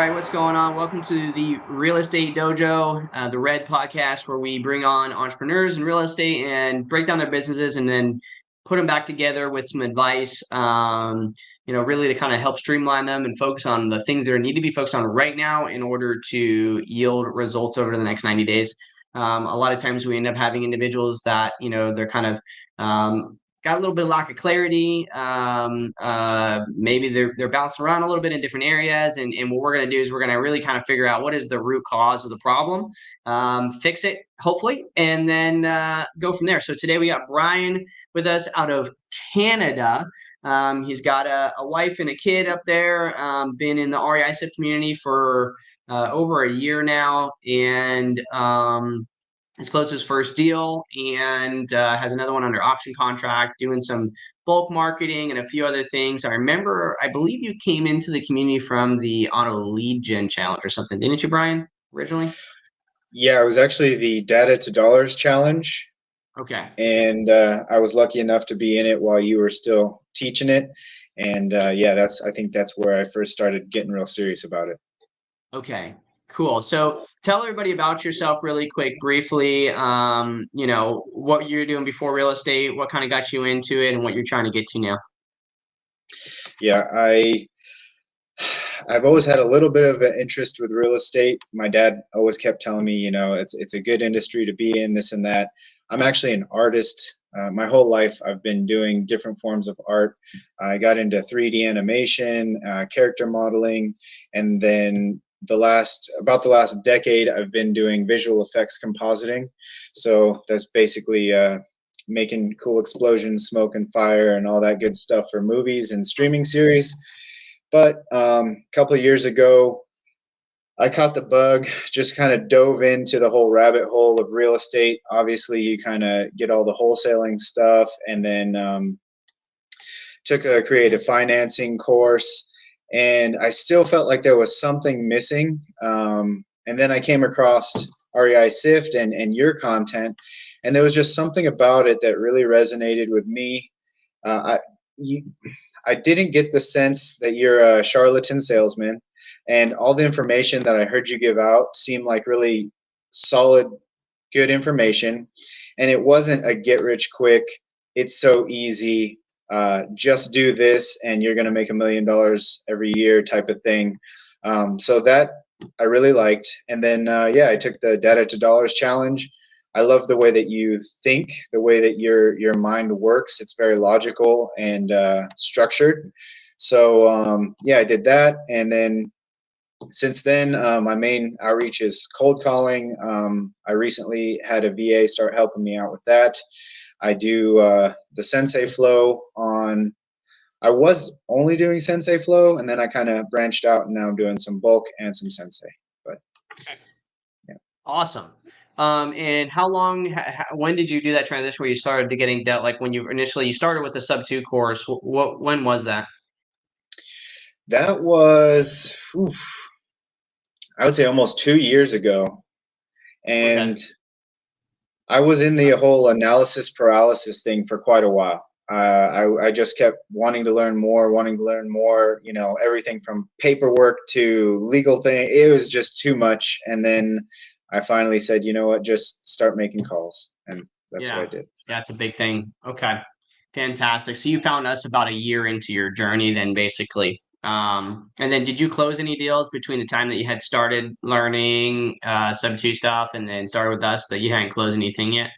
right, what's going on? Welcome to the Real Estate Dojo, the R.E.D podcast, where we bring on entrepreneurs in real estate and break down their businesses and then put them back together with some advice, really to kind of help streamline them and focus on the things that need to be focused on right now in order to yield results over the next 90 days. A lot of times we end up having individuals that, they're kind of got a little bit of lack of clarity. Maybe they're bouncing around a little bit in different areas. And what we're going to do is we're going to really kind of figure out what is the root cause of the problem, fix it, hopefully, and then go from there. So today we got Brian with us out of Canada. He's got a wife and a kid up there, been in the REISift community for over a year now. And he's closed his first deal and has another one under option contract, doing some bulk marketing and a few other things. I believe you came into the community from the auto lead gen challenge or something, didn't you, Brian, originally? Yeah, it was actually the data to dollars challenge. Okay. And I was lucky enough to be in it while you were still teaching it. And I think that's where I first started getting real serious about it. Okay, cool. So tell everybody about yourself really quick, briefly, what you're doing before real estate, what kind of got you into it, and what you're trying to get to now. Yeah, I've always had a little bit of an interest with real estate. My dad always kept telling me, it's a good industry to be in, this and that. I'm actually an artist. My whole life, I've been doing different forms of art. I got into 3D animation, character modeling, and then about the last decade, I've been doing visual effects compositing. So that's basically making cool explosions, smoke and fire, and all that good stuff for movies and streaming series. But a couple of years ago, I caught the bug, just kind of dove into the whole rabbit hole of real estate. Obviously, you kind of get all the wholesaling stuff, and then took a creative financing course. And I still felt like there was something missing. And then I came across REISift and your content, and there was just something about it that really resonated with me. I didn't get the sense that you're a charlatan salesman, and all the information that I heard you give out seemed like really solid, good information. And it wasn't a get rich quick, it's so easy, just do this and you're going to make $1 million every year type of thing. So that I really liked. And then, I took the data to dollars challenge. I love the way that you think, the way that your mind works. It's very logical and structured. So I did that, and then since then, my main outreach is cold calling. I recently had a VA start helping me out with that. I do the Sensei flow on. I was only doing Sensei flow, and then I kind of branched out, and now I'm doing some bulk and some Sensei. But yeah. Awesome. And how long? When did you do that transition where you started to getting debt? Like when you started with the sub 2 course. When was that? That was, I would say, almost 2 years ago, and okay. I was in the whole analysis paralysis thing for quite a while. I just kept wanting to learn more, everything from paperwork to legal thing. It was just too much. And then I finally said, you know what, just start making calls. And that's what I did. Yeah, it's a big thing. Okay. Fantastic. So you found us about a year into your journey then basically. And then did you close any deals between the time that you had started learning sub 2 stuff and then started with us that you hadn't closed anything yet?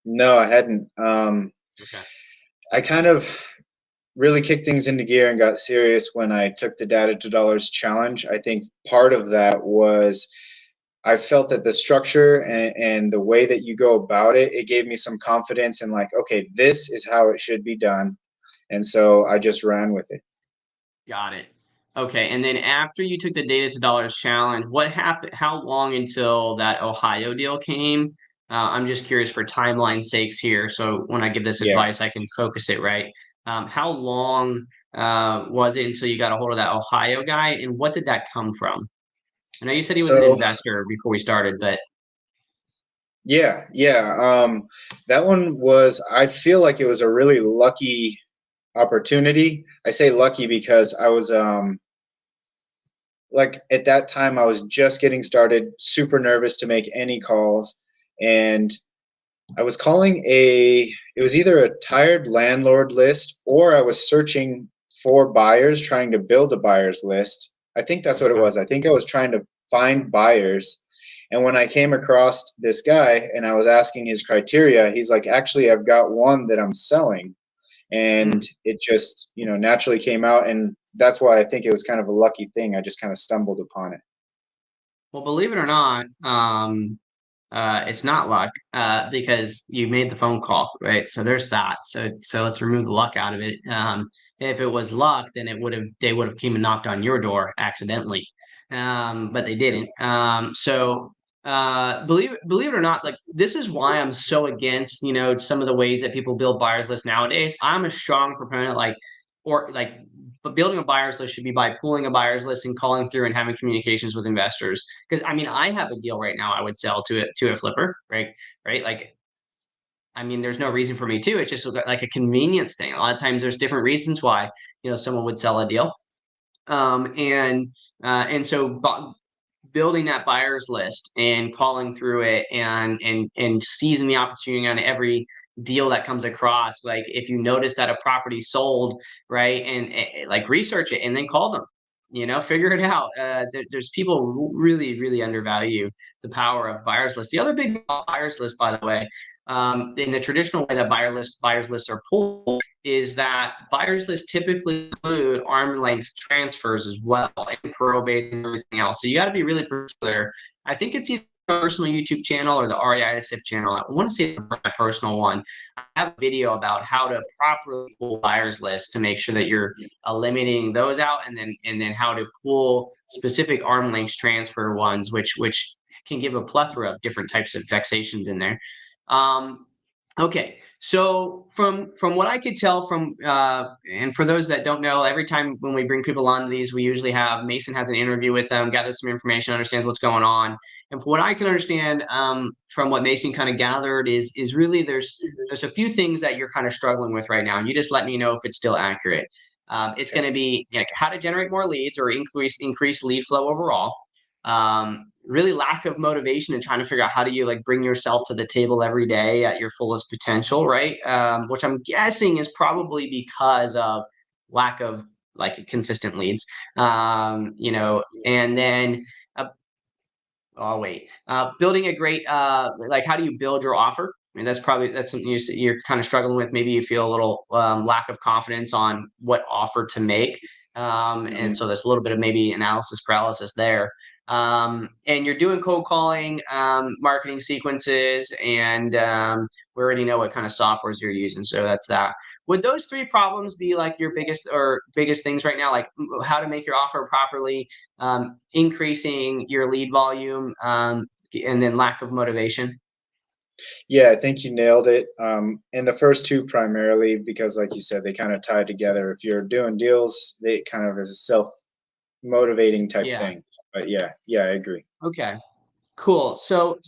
No, I hadn't. Okay. I kind of really kicked things into gear and got serious when I took the data to dollars challenge. I think part of that was I felt that the structure and the way that you go about it, it gave me some confidence in like, okay, this is how it should be done. And so I just ran with it. Got it. Okay. And then after you took the data to dollars challenge, what happened? How long until that Ohio deal came? I'm just curious for timeline sakes here. So when I give this Yeah. advice, I can focus it right. How long was it until you got a hold of that Ohio guy, and what did that come from? I know you said he was an So investor before we started, but yeah. That one was, I feel like it was a really lucky opportunity. I say lucky because I was like at that time I was just getting started, super nervous to make any calls. And I was calling it was either a tired landlord list or I was searching for buyers, trying to build a buyer's list. I think that's what it Okay. was. I think I was trying to find buyers. And when I came across this guy and I was asking his criteria, he's like, actually, I've got one that I'm selling. And Hmm. it just, naturally came out. And that's why I think it was kind of a lucky thing. I just kind of stumbled upon it. Well, believe it or not, it's not luck, because you made the phone call, right? So there's that. So let's remove the luck out of it. If it was luck, then they would have came and knocked on your door accidentally, but they True. didn't. Believe it or not, like this is why I'm so against some of the ways that people build buyers lists nowadays. I'm a strong proponent, or like, but building a buyers list should be by pooling a buyers list and calling through and having communications with investors. Because I mean, I have a deal right now I would sell to a flipper, right? Right? Like, I mean, there's no reason for me to. It's just like a convenience thing. A lot of times, there's different reasons why someone would sell a deal, and so building that buyers list and calling through it and seizing the opportunity on every deal that comes across. Like if you notice that a property sold, right, and like research it and then call them, figure it out. There's people who really undervalue the power of buyers list. The other big buyers list, by the way, in the traditional way that buyers lists are pulled, is that buyers lists typically include arm length transfers as well, and probate and everything else. So you got to be really particular. I think it's either my personal YouTube channel or the REISift channel. I want to say it's my personal one. I have a video about how to properly pull buyers lists to make sure that you're eliminating those out, and then how to pull specific arm length transfer ones, which can give a plethora of different types of vexations in there. Um, Okay, so from what I could tell and for those that don't know, every time when we bring people on these, we usually have Mason has an interview with them, gathers some information, understands what's going on, and from what I can understand, from what Mason kind of gathered is really there's a few things that you're kind of struggling with right now, and you just let me know if it's still accurate. It's Okay. going to be like how to generate more leads or increase lead flow overall. Really lack of motivation and trying to figure out how do you like bring yourself to the table every day at your fullest potential, right? Which I'm guessing is probably because of lack of like consistent leads. And then oh wait, building a great like how do you build your offer? I mean, that's something you're kind of struggling with. Maybe you feel a little lack of confidence on what offer to make, and Mhm. so there's a little bit of maybe analysis paralysis there. And you're doing cold calling, marketing sequences, and we already know what kind of softwares you're using, so that's that. Would those three problems be like your biggest things right now, like how to make your offer properly, increasing your lead volume, and then lack of motivation? Yeah, I think you nailed it. And the first two primarily because, like you said, they kind of tie together. If you're doing deals, they kind of is a self-motivating type Yeah. thing. But yeah, I agree. Okay. Cool. So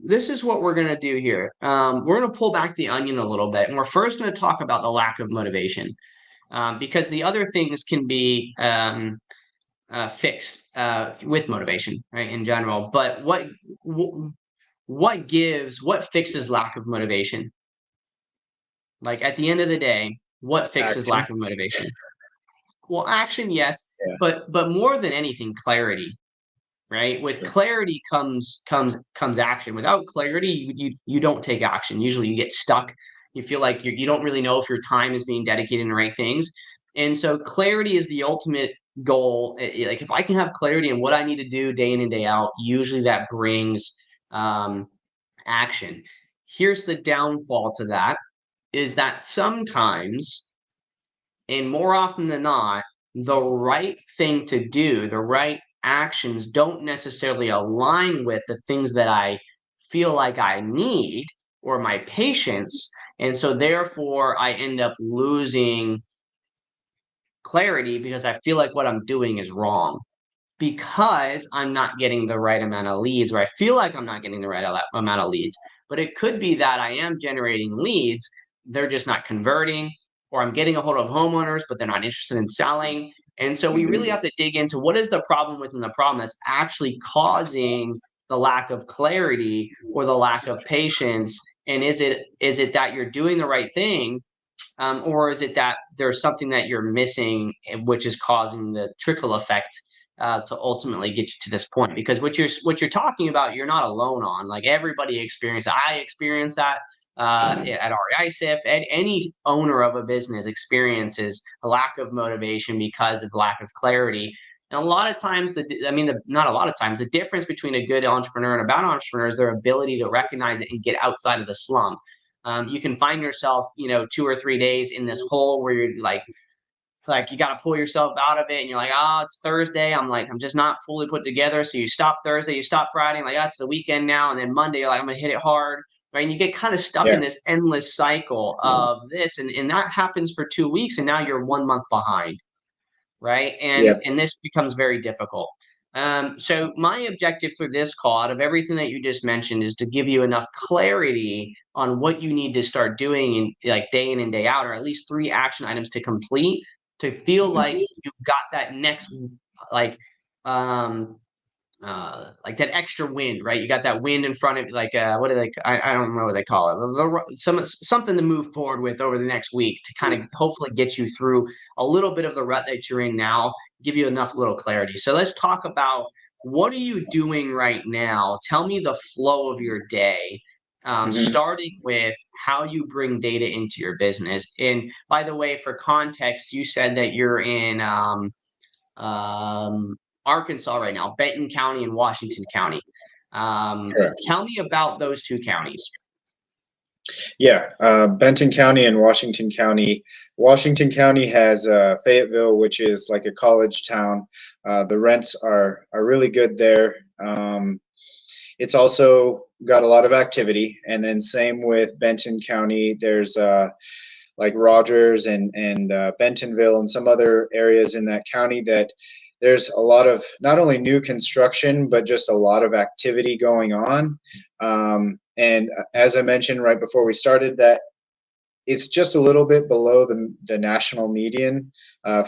this is what we're gonna do here. We're gonna pull back the onion a little bit, and we're first gonna talk about the lack of motivation, because the other things can be fixed with motivation, right? In general, but what fixes lack of motivation? Like at the end of the day, what fixes Action. lack of motivation? Well, action, yes, Yeah, but more than anything, clarity, right? With true. clarity comes action. Without clarity, you don't take action. Usually, you get stuck. You feel like you don't really know if your time is being dedicated to the right things. And so, clarity is the ultimate goal. Like if I can have clarity in what I need to do day in and day out, usually that brings um, action. Here's the downfall to that is that sometimes, and more often than not, the right thing to do, the right actions don't necessarily align with the things that I feel like I need or my patience. And so therefore I end up losing clarity because I feel like what I'm doing is wrong because I'm not getting the right amount of leads, or I feel like I'm not getting the right amount of leads. But it could be that I am generating leads, they're just not converting, or I'm getting a hold of homeowners, but they're not interested in selling. And so we really have to dig into what is the problem within the problem that's actually causing the lack of clarity or the lack of patience. And is it that you're doing the right thing, or is it that there's something that you're missing, which is causing the trickle effect to ultimately get you to this point? Because what you're talking about, you're not alone on. Like everybody experiences. I experienced that at REISift. And any owner of a business experiences a lack of motivation because of lack of clarity. And a lot of times, not a lot of times, the difference between a good entrepreneur and a bad entrepreneur is their ability to recognize it and get outside of the slump. You can find yourself, 2 or 3 days in this hole where you're like you got to pull yourself out of it, and you're like, oh, it's Thursday. I'm just not fully put together. So you stop Thursday, you stop Friday, and like, that's the weekend now. And then Monday, you're like, I'm gonna hit it hard, right? And you get kind of stuck in Yeah. this endless cycle of this, and that happens for 2 weeks, and now you're 1 month behind, right? Yeah. And this becomes very difficult. So my objective for this call, out of everything that you just mentioned, is to give you enough clarity on what you need to start doing in like day in and day out, or at least 3 action items to complete to feel like Mhm. you've got that next like um like that extra wind, right? You got that wind in front of you, like what do they? I don't know what they call it. Something to move forward with over the next week to kind of hopefully get you through a little bit of the rut that you're in now, give you enough little clarity. So let's talk about what are you doing right now? Tell me the flow of your day. Mhm. Starting with how you bring data into your business. And by the way, for context, you said that you're in um, Arkansas right now, Benton County and Washington County. Correct. Tell me about those 2 counties. Yeah, Benton County and Washington County. Washington County has Fayetteville, which is like a college town. The rents are really good there. It's also got a lot of activity, and then same with Benton County. There's like Rogers and Bentonville and some other areas in that county that there's a lot of not only new construction but just a lot of activity going on. And as I mentioned right before we started, that it's just a little bit below the national median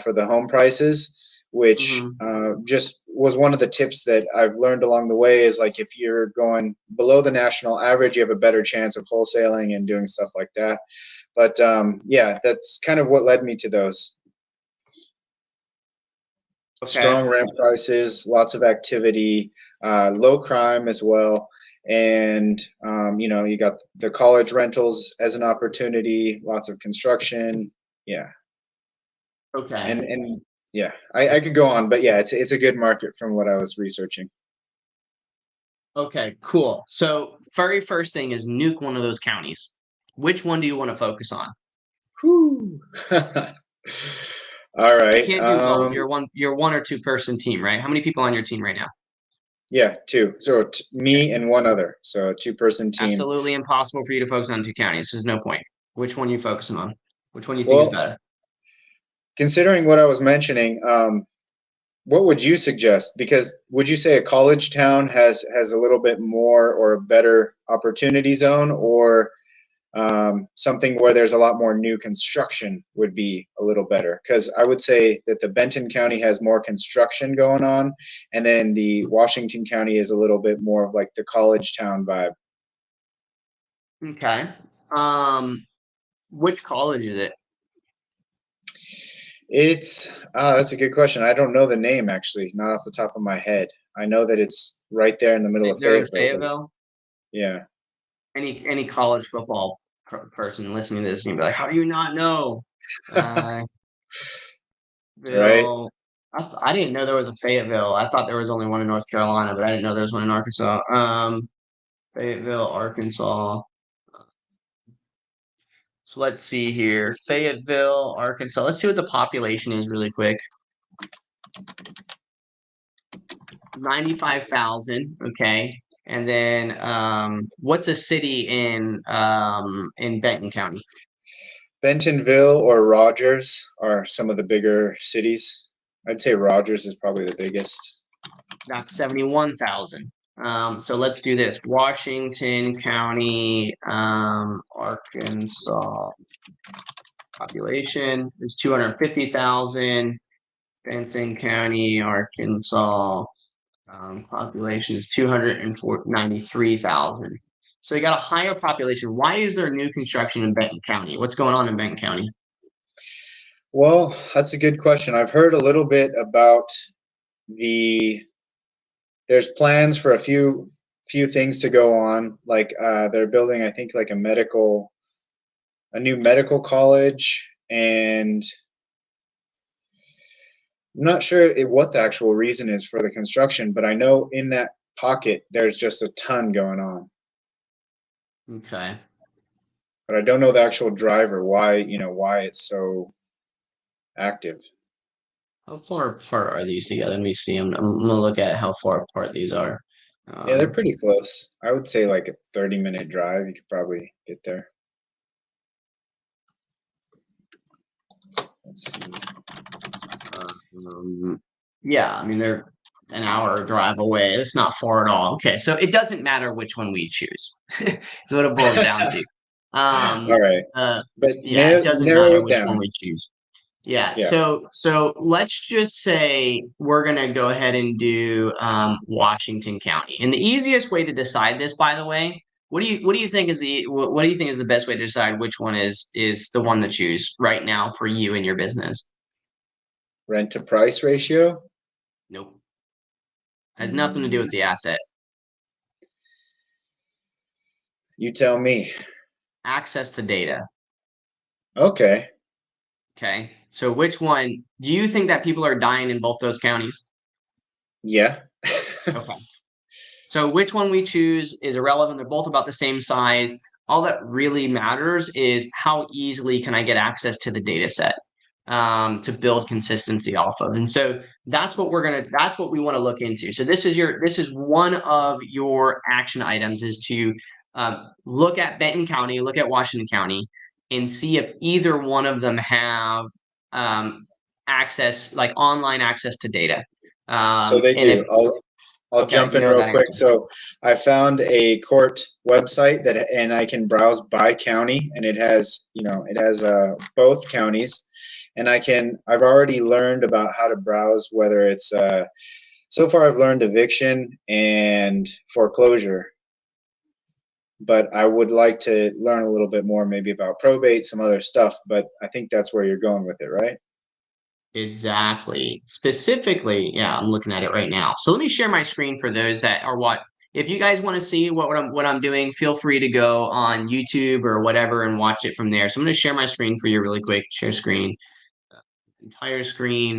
for the home prices, which Mm-hmm. just was one of the tips that I've learned along the way is like if you're going below the national average, you have a better chance of wholesaling and doing stuff like that. But yeah, that's kind of what led me to those. Okay. Strong rent prices, lots of activity, low crime as well. And you got the college rentals as an opportunity, lots of construction. Yeah. Okay. And yeah, I could go on, but yeah, it's a good market from what I was researching. Okay. Cool. So, very first thing is nuke one of those counties. Which one do you want to focus on? Whew. All You right. can't do both. You're one or two person team, right? How many people on your team right now? Yeah, two. So me and one other. So a two-person team. Absolutely impossible for you to focus on 2 counties. There's no point. Which one are you focusing on? Which one do you think is Well, better? considering what I was mentioning, what would you suggest? Because would you say a college town has a little bit more or a better opportunity zone, or something where there's a lot more new construction would be a little better? Because I would say that the Benton County has more construction going on, and then the Washington County is a little bit more of like the college town vibe. Okay. Um, which college is it? It's that's a good question. I don't know the name actually, not off the top of my head. I know that it's right there in the middle of They're in Fayetteville, but Fayetteville. yeah, Any college football person listening to this and be like, "How do you not know?" Uh, right. Bill, I didn't know there was a Fayetteville. I thought there was only one in North Carolina, but I didn't know there was one in Arkansas. Fayetteville, Arkansas. So let's see here. Fayetteville, Arkansas. Let's see what the population is really quick. 95,000. Okay. And then what's a city in Benton County? Bentonville or Rogers are some of the bigger cities. I'd say Rogers is probably the biggest. That's 71,000. So let's do this. Washington County, Arkansas population is 250,000. Benton County, Arkansas. Population is 293,000. So you got a higher population. Why is there new construction in Benton County? What's going on in Benton County? Well, that's a good question. I've heard a little bit about the there's plans for a few things to go on. Like they're building, I think, like a new medical college, and I'm not sure what the actual reason is for the construction, but I know in that pocket there's just a ton going on. Okay. But I don't know the actual driver, why it's so active. How far apart are these together? Let me see. I'm gonna look at how far apart these are. Yeah, they're Um, pretty close. I would say like a 30-minute drive. You could probably get there. Let's see. yeah, I mean they're an hour drive away. It's not far at all. Okay, so it doesn't matter which one we choose. Is what it boils down to. All Um, right, uh, but yeah, it doesn't narrow matter it which one down. we choose. Yeah, Yeah, so let's just say we're gonna go ahead and do Washington County. And the easiest way to decide this, by the way, what do you think is what do you think is the best way to decide which one is the one to choose right now for you and your business? rent to price ratio. Nope. Has nothing to do Hmm, with the asset. you tell me. Access to data. Okay. Okay. So which one do you think that people are dying in both those counties? Yeah. Okay. So which one we choose is irrelevant. They're both about the same size. All that really matters is how easily can I get access to the data set to build consistency off of. And so that's what we want to look into. So this is one of your action items is to look at Benton County, look at Washington County, and see if either one of them have access, like online access to data. So they And do. if I'll okay, jump you in know real that quick. answer. So I found a court website and I can browse by county, and it has both counties, and I've already learned about how to browse, whether it's so far I've learned eviction and foreclosure, but I would like to learn a little bit more, maybe about probate, some other stuff. But I think that's where you're going with it, right? Exactly. Specifically, yeah, I'm looking at it right now. So let me share my screen for those that are what. If you guys want to see what I'm doing, feel free to go on YouTube or whatever and watch it from there. So I'm going to share my screen for you really quick. Share screen, entire screen,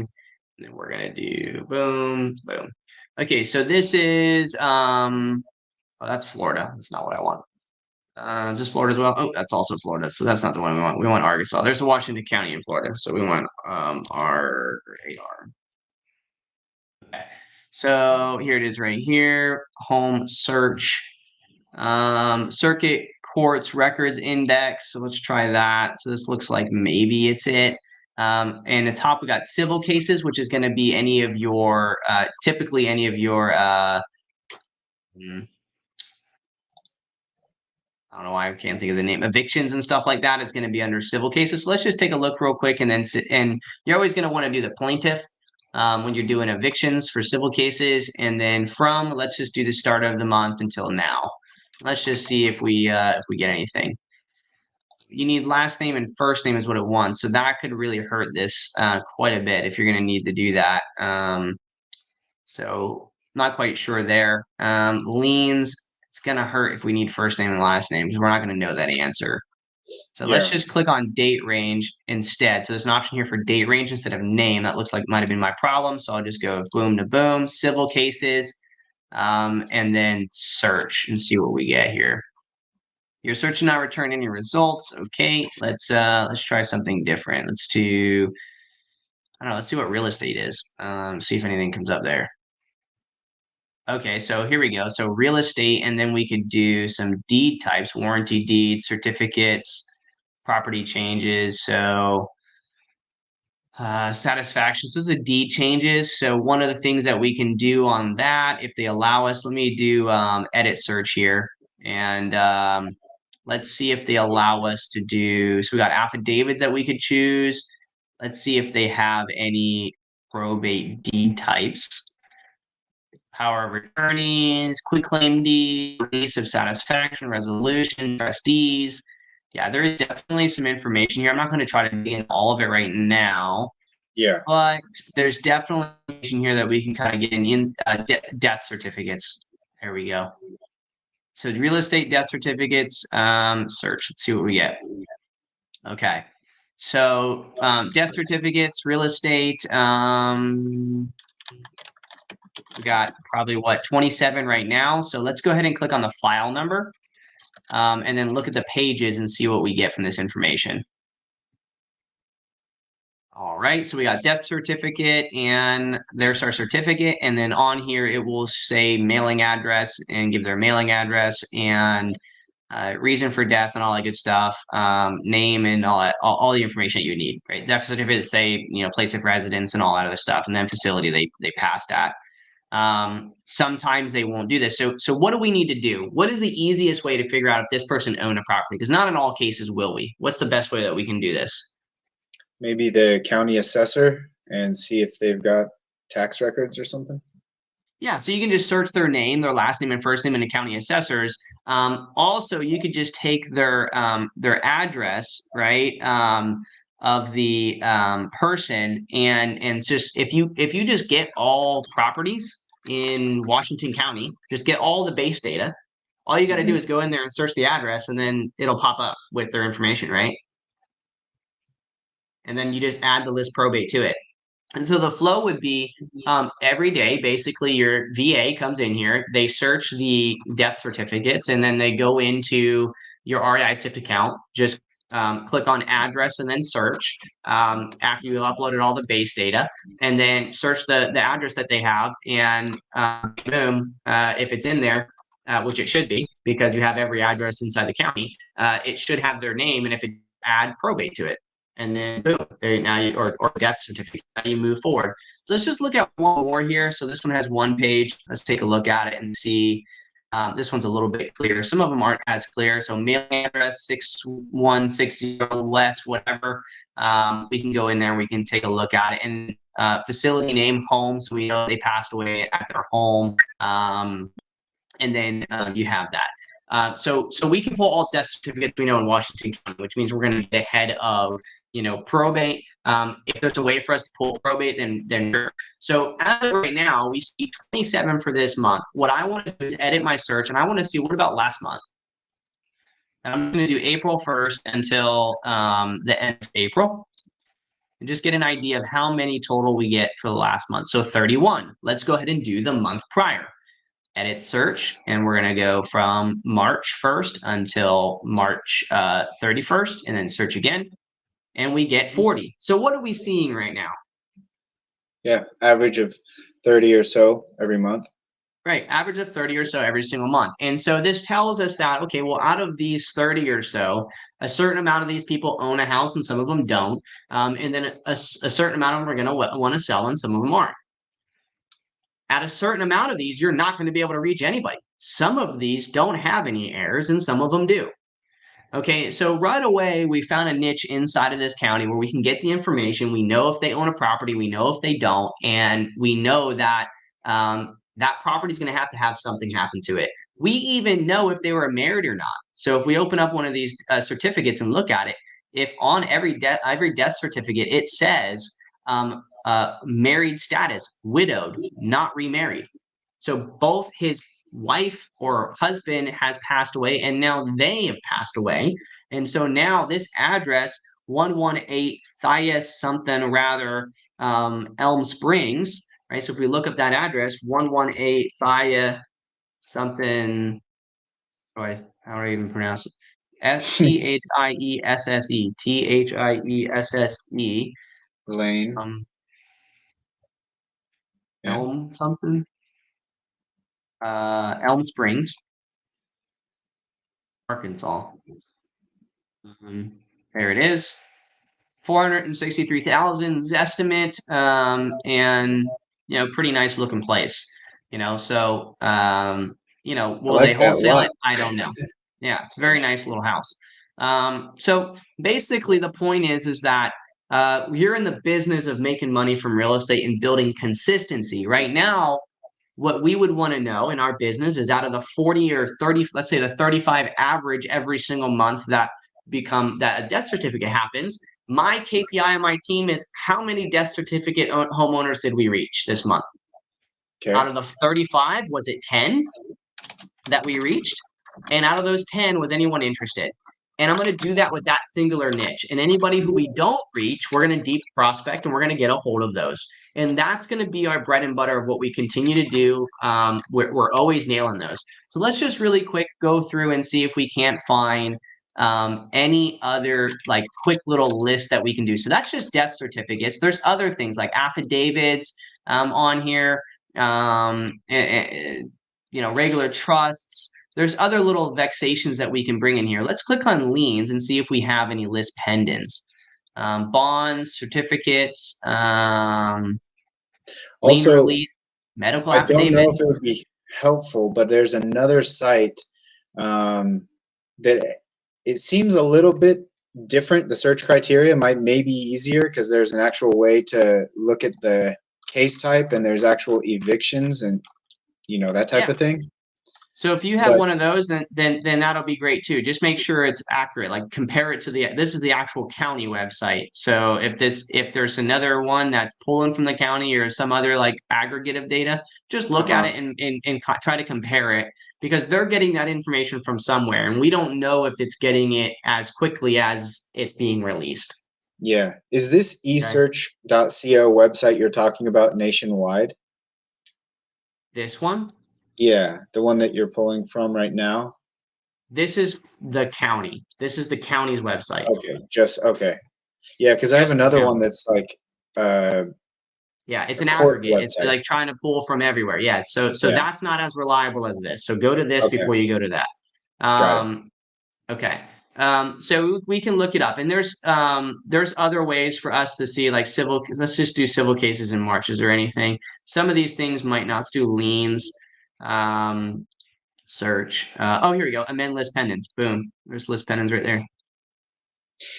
and then we're going to do boom, boom. Okay, so this is oh, that's Florida. That's not what I want. Is this Florida as well? Oh, that's also Florida. So that's not the one we want. We want Arkansas. There's a Washington County in Florida. So we want R.E.D. Okay. So here it is right here. Home search. Circuit courts records index. So let's try that. So this looks like maybe it's it. And the top we got civil cases, which is going to be any of your typically any of your hmm, I don't know why I can't think of the name. Evictions and stuff like that is going to be under civil cases. So let's just take a look real quick, and then and you're always going to want to do the plaintiff when you're doing evictions for civil cases, and then from let's just do the start of the month until now. Let's just see if we get anything. You need last name and first name is what it wants, so that could really hurt this quite a bit if you're going to need to do that. So not quite sure there. Liens, it's gonna hurt if we need first name and last name because we're not gonna know that answer. So let's Yeah. just click on date range instead. So there's an option here for date range instead of name. That looks like might have been my problem. So I'll just go boom to boom, civil cases, and then search and see what we get here. Your search did not return any results. Okay, let's try something different. Let's do I don't know, let's see what real estate is. See if anything comes up there. Okay, so here we go. So real estate, and then we could do some deed types, warranty deeds, certificates, property changes. So satisfaction. So this is a deed changes. So one of the things that we can do on that, if they allow us, let me do edit search here. And let's see if they allow us to do, so we got affidavits that we could choose. Let's see if they have any probate deed types. Power of attorneys, quitclaim deed, release of satisfaction, resolution, trustees. Yeah, there is definitely some information here. I'm not going to try to dig in all of it right now, Yeah. but there's definitely information here that we can kind of get in death certificates. There we go. So real estate death certificates, search. Let's see what we get. Okay. So death certificates, real estate. We got probably what 27 right now. So let's go ahead and click on the file number and then look at the pages and see what we get from this information. All right, so we got death certificate and there's our certificate. And then on here, it will say mailing address and give their mailing address and reason for death and all that good stuff, name and all that, all the information that you need, right? Death certificate say, place of residence and all that other stuff. And then facility they passed at. Sometimes they won't do this. So what do we need to do? What is the easiest way to figure out if this person owned a property? Because not in all cases will we. What's the best way that we can do this? Maybe the county assessor and see if they've got tax records or something. Yeah, so you can just search their name, their last name and first name in the county assessors. Also, you could just take their address, right, of the person, and just if you just get all properties in Washington County, just get all the base data. All you got to do is go in there and search the address, and then it'll pop up with their information, right? And then you just add the list probate to it. And so the flow would be every day, basically, your VA comes in here, they search the death certificates, and then they go into your REISift account, just click on address and then search after you've uploaded all the base data, and then search the address that they have, and boom, if it's in there, which it should be because you have every address inside the county, it should have their name, and if it add probate to it. And then boom, there now you or death certificate. Now you move forward. So let's just look at one more here. So this one has one page. Let's take a look at it and see. This one's a little bit clearer. Some of them aren't as clear. So mailing address 6160 West, whatever. We can go in there and we can take a look at it. And facility name, home. So we know they passed away at their home. And then you have that. So we can pull all death certificates we know in Washington County, which means we're going to get ahead of probate. If there's a way for us to pull probate, then sure. So as of right now, we see 27 for this month. What I want to do is edit my search, and I want to see what about last month. And I'm going to do April 1st until the end of April, and just get an idea of how many total we get for the last month. So 31. Let's go ahead and do the month prior. Edit search, and we're going to go from March 1st until March 31st, and then search again, and we get 40. So what are we seeing right now? Yeah, average of 30 or so every month. Right, average of 30 or so every single month. And so this tells us that, okay, well, out of these 30 or so, a certain amount of these people own a house and some of them don't. And then a certain amount of them are going to want to sell and some of them aren't. At a certain amount of these, you're not going to be able to reach anybody. Some of these don't have any heirs and some of them do. Okay, so right away, we found a niche inside of this county where we can get the information. We know if they own a property, we know if they don't, and we know that that property is going to have something happen to it. We even know if they were married or not. So if we open up one of these certificates and look at it, if on every death certificate it says married status, widowed, not remarried. So both his wife or husband has passed away and now they have passed away. And so now this address, 118 Thias something rather, Elm Springs, right? So if we look up that address, 118 Thia something, how do I even pronounce it? Thiesse, Thiesse Lane. Yeah. Elm something. Elm Springs, Arkansas. There it is. 463,000 estimate, and pretty nice looking place. So will they wholesale it? I don't know. Yeah, it's a very nice little house. So basically, the point is that You're in the business of making money from real estate and building consistency. Right now, what we would want to know in our business is out of the 40 or 30, let's say the 35 average every single month that a death certificate happens. My KPI on my team is how many death certificate homeowners did we reach this month? Out Okay. of the 35, was it 10 that we reached? And out of those 10, was anyone interested? And I'm going to do that with that singular niche. And anybody who we don't reach, we're going to deep prospect and we're going to get a hold of those. And that's going to be our bread and butter of what we continue to do. We're always nailing those. So let's just really quick go through and see if we can't find any other like quick little list that we can do. So that's just death certificates. There's other things like affidavits on here. Regular trusts. There's other little vexations that we can bring in here. Let's click on liens and see if we have any list pendants. Bonds, certificates, lien Also, release, medical I don't know affidavit. if it would be helpful, but there's another site that it seems a little bit different. The search criteria might maybe easier because there's an actual way to look at the case type and there's actual evictions and that type Yeah. of thing. So if you have But one of those, then that'll be great too. Just make sure it's accurate. Like compare it to this is the actual county website. So if there's another one that's pulling from the county or some other like aggregate of data, just look at uh-huh. it and try to compare it because they're getting that information from somewhere, and we don't know if it's getting it as quickly as it's being released. Yeah. Is this Okay, esearch.co website you're talking about nationwide? this one. Yeah, the one that you're pulling from right now? This is the county. This is the county's website. Okay, just okay. Yeah, because I have Just the another county. one that's like uh, Yeah, it's a an court aggregate. It's website. like trying to pull from everywhere. Yeah, so Yeah. that's not as reliable as this. So go to this Okay. before you go to that. Got it. Okay. So we can look it up, and there's other ways for us to see like civil. Let's just do civil cases in March. Is there anything? Some of these things might not. Let's do liens. Um, search. Oh, here we go. Amend list pendants. Boom. There's list pendants right there.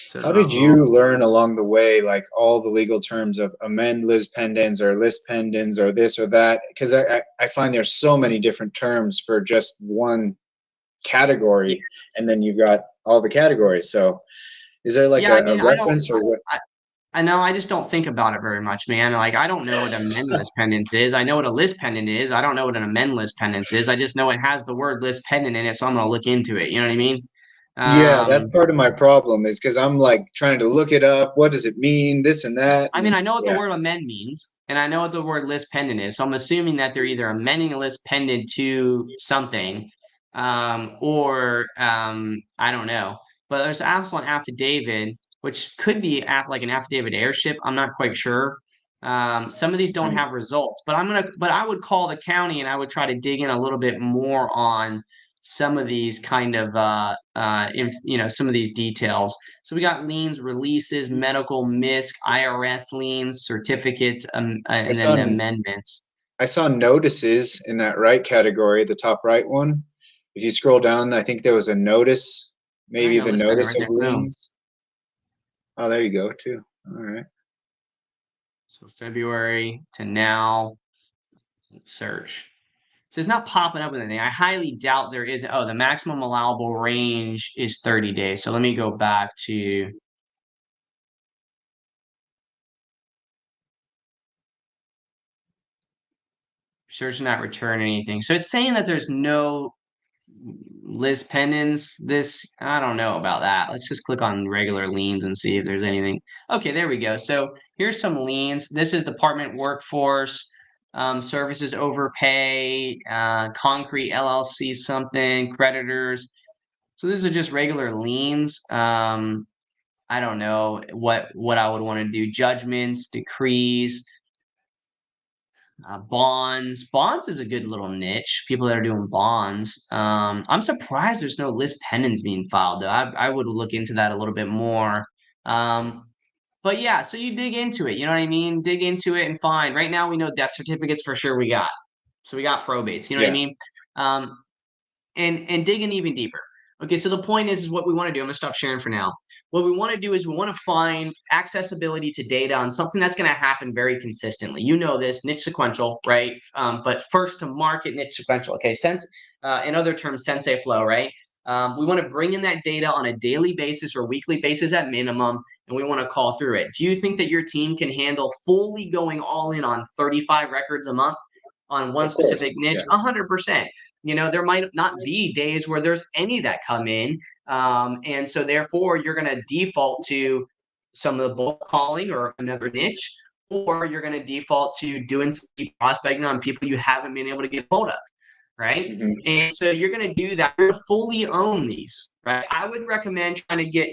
So How did you learn along the way, like all the legal terms of amend lis pendens or list pendens or this or that? Because I find there's so many different terms for just one category, and then you've got all the categories. So is there like yeah, I a mean, I don't. reference or what? I know I just don't think about it very much, man. Like I don't know what a amend list pendants is. I know what a list pendant is. I don't know what an amend list pendants is. I just know it has the word list pendant in it, so I'm gonna look into it. You know what I mean? Yeah, that's Um, part of my problem is because I'm like trying to look it up. What does it mean? This and that. I mean, And I know what the yeah, word amend means, and I know what the word list pendant is. So I'm assuming that they're either amending a list pendant to something, or I don't know. But there's also an affidavit, which could be like an affidavit airship. I'm not quite sure. Some of these don't mm, have results, but I would call the county and I would try to dig in a little bit more on some of these kind of some of these details. So we got liens, releases, medical, MISC, IRS liens, certificates, I and then saw the amendments. I saw notices in that right category, the top right one. If you scroll down, I think there was a notice, There you maybe go, the list pendant right notice of there. Boom. liens. Oh, there you go too. All right. So February to now, search. So it's not popping up with anything. I highly doubt there is. Oh, the maximum allowable range is 30 days. So let me go back to search not return anything. So it's saying that there's no list pendants. This, I don't know about that. Let's just click on regular liens and see if there's anything. Okay, there we go. So here's some liens. This is department workforce, services overpay, concrete LLC something, creditors. So these are just regular liens. I don't know what I would want to do. Judgments, decrees, bonds is a good little niche. People that are doing bonds. I'm surprised there's no list pendants being filed though. I would look into that a little bit more. Um, but yeah, so you dig into it. You know what I mean? Dig into it and find. Right now we know death certificates for sure. We got so we got probates. You know what I Yeah. mean? And dig in even deeper. Okay, so the point is what we want to do. I'm gonna stop sharing for now. what we want to do is we want to find accessibility to data on something that's going to happen very consistently. You know this, niche sequential, right? But first to market niche sequential. Okay, sense in other terms, sensei flow, right? We want to bring in that data on a daily basis or weekly basis at minimum, and we want to call through it. Do you think that your team can handle fully going all in on 35 records a month on one Of specific course. niche? Yeah. 100%. There might not be days where there's any that come in. And so therefore you're going to default to some of the bulk calling or another niche, or you're going to default to doing some prospecting on people you haven't been able to get hold of. Right. Hmm. And so you're going to do that. You're going to fully own these. Right. I would recommend trying to get,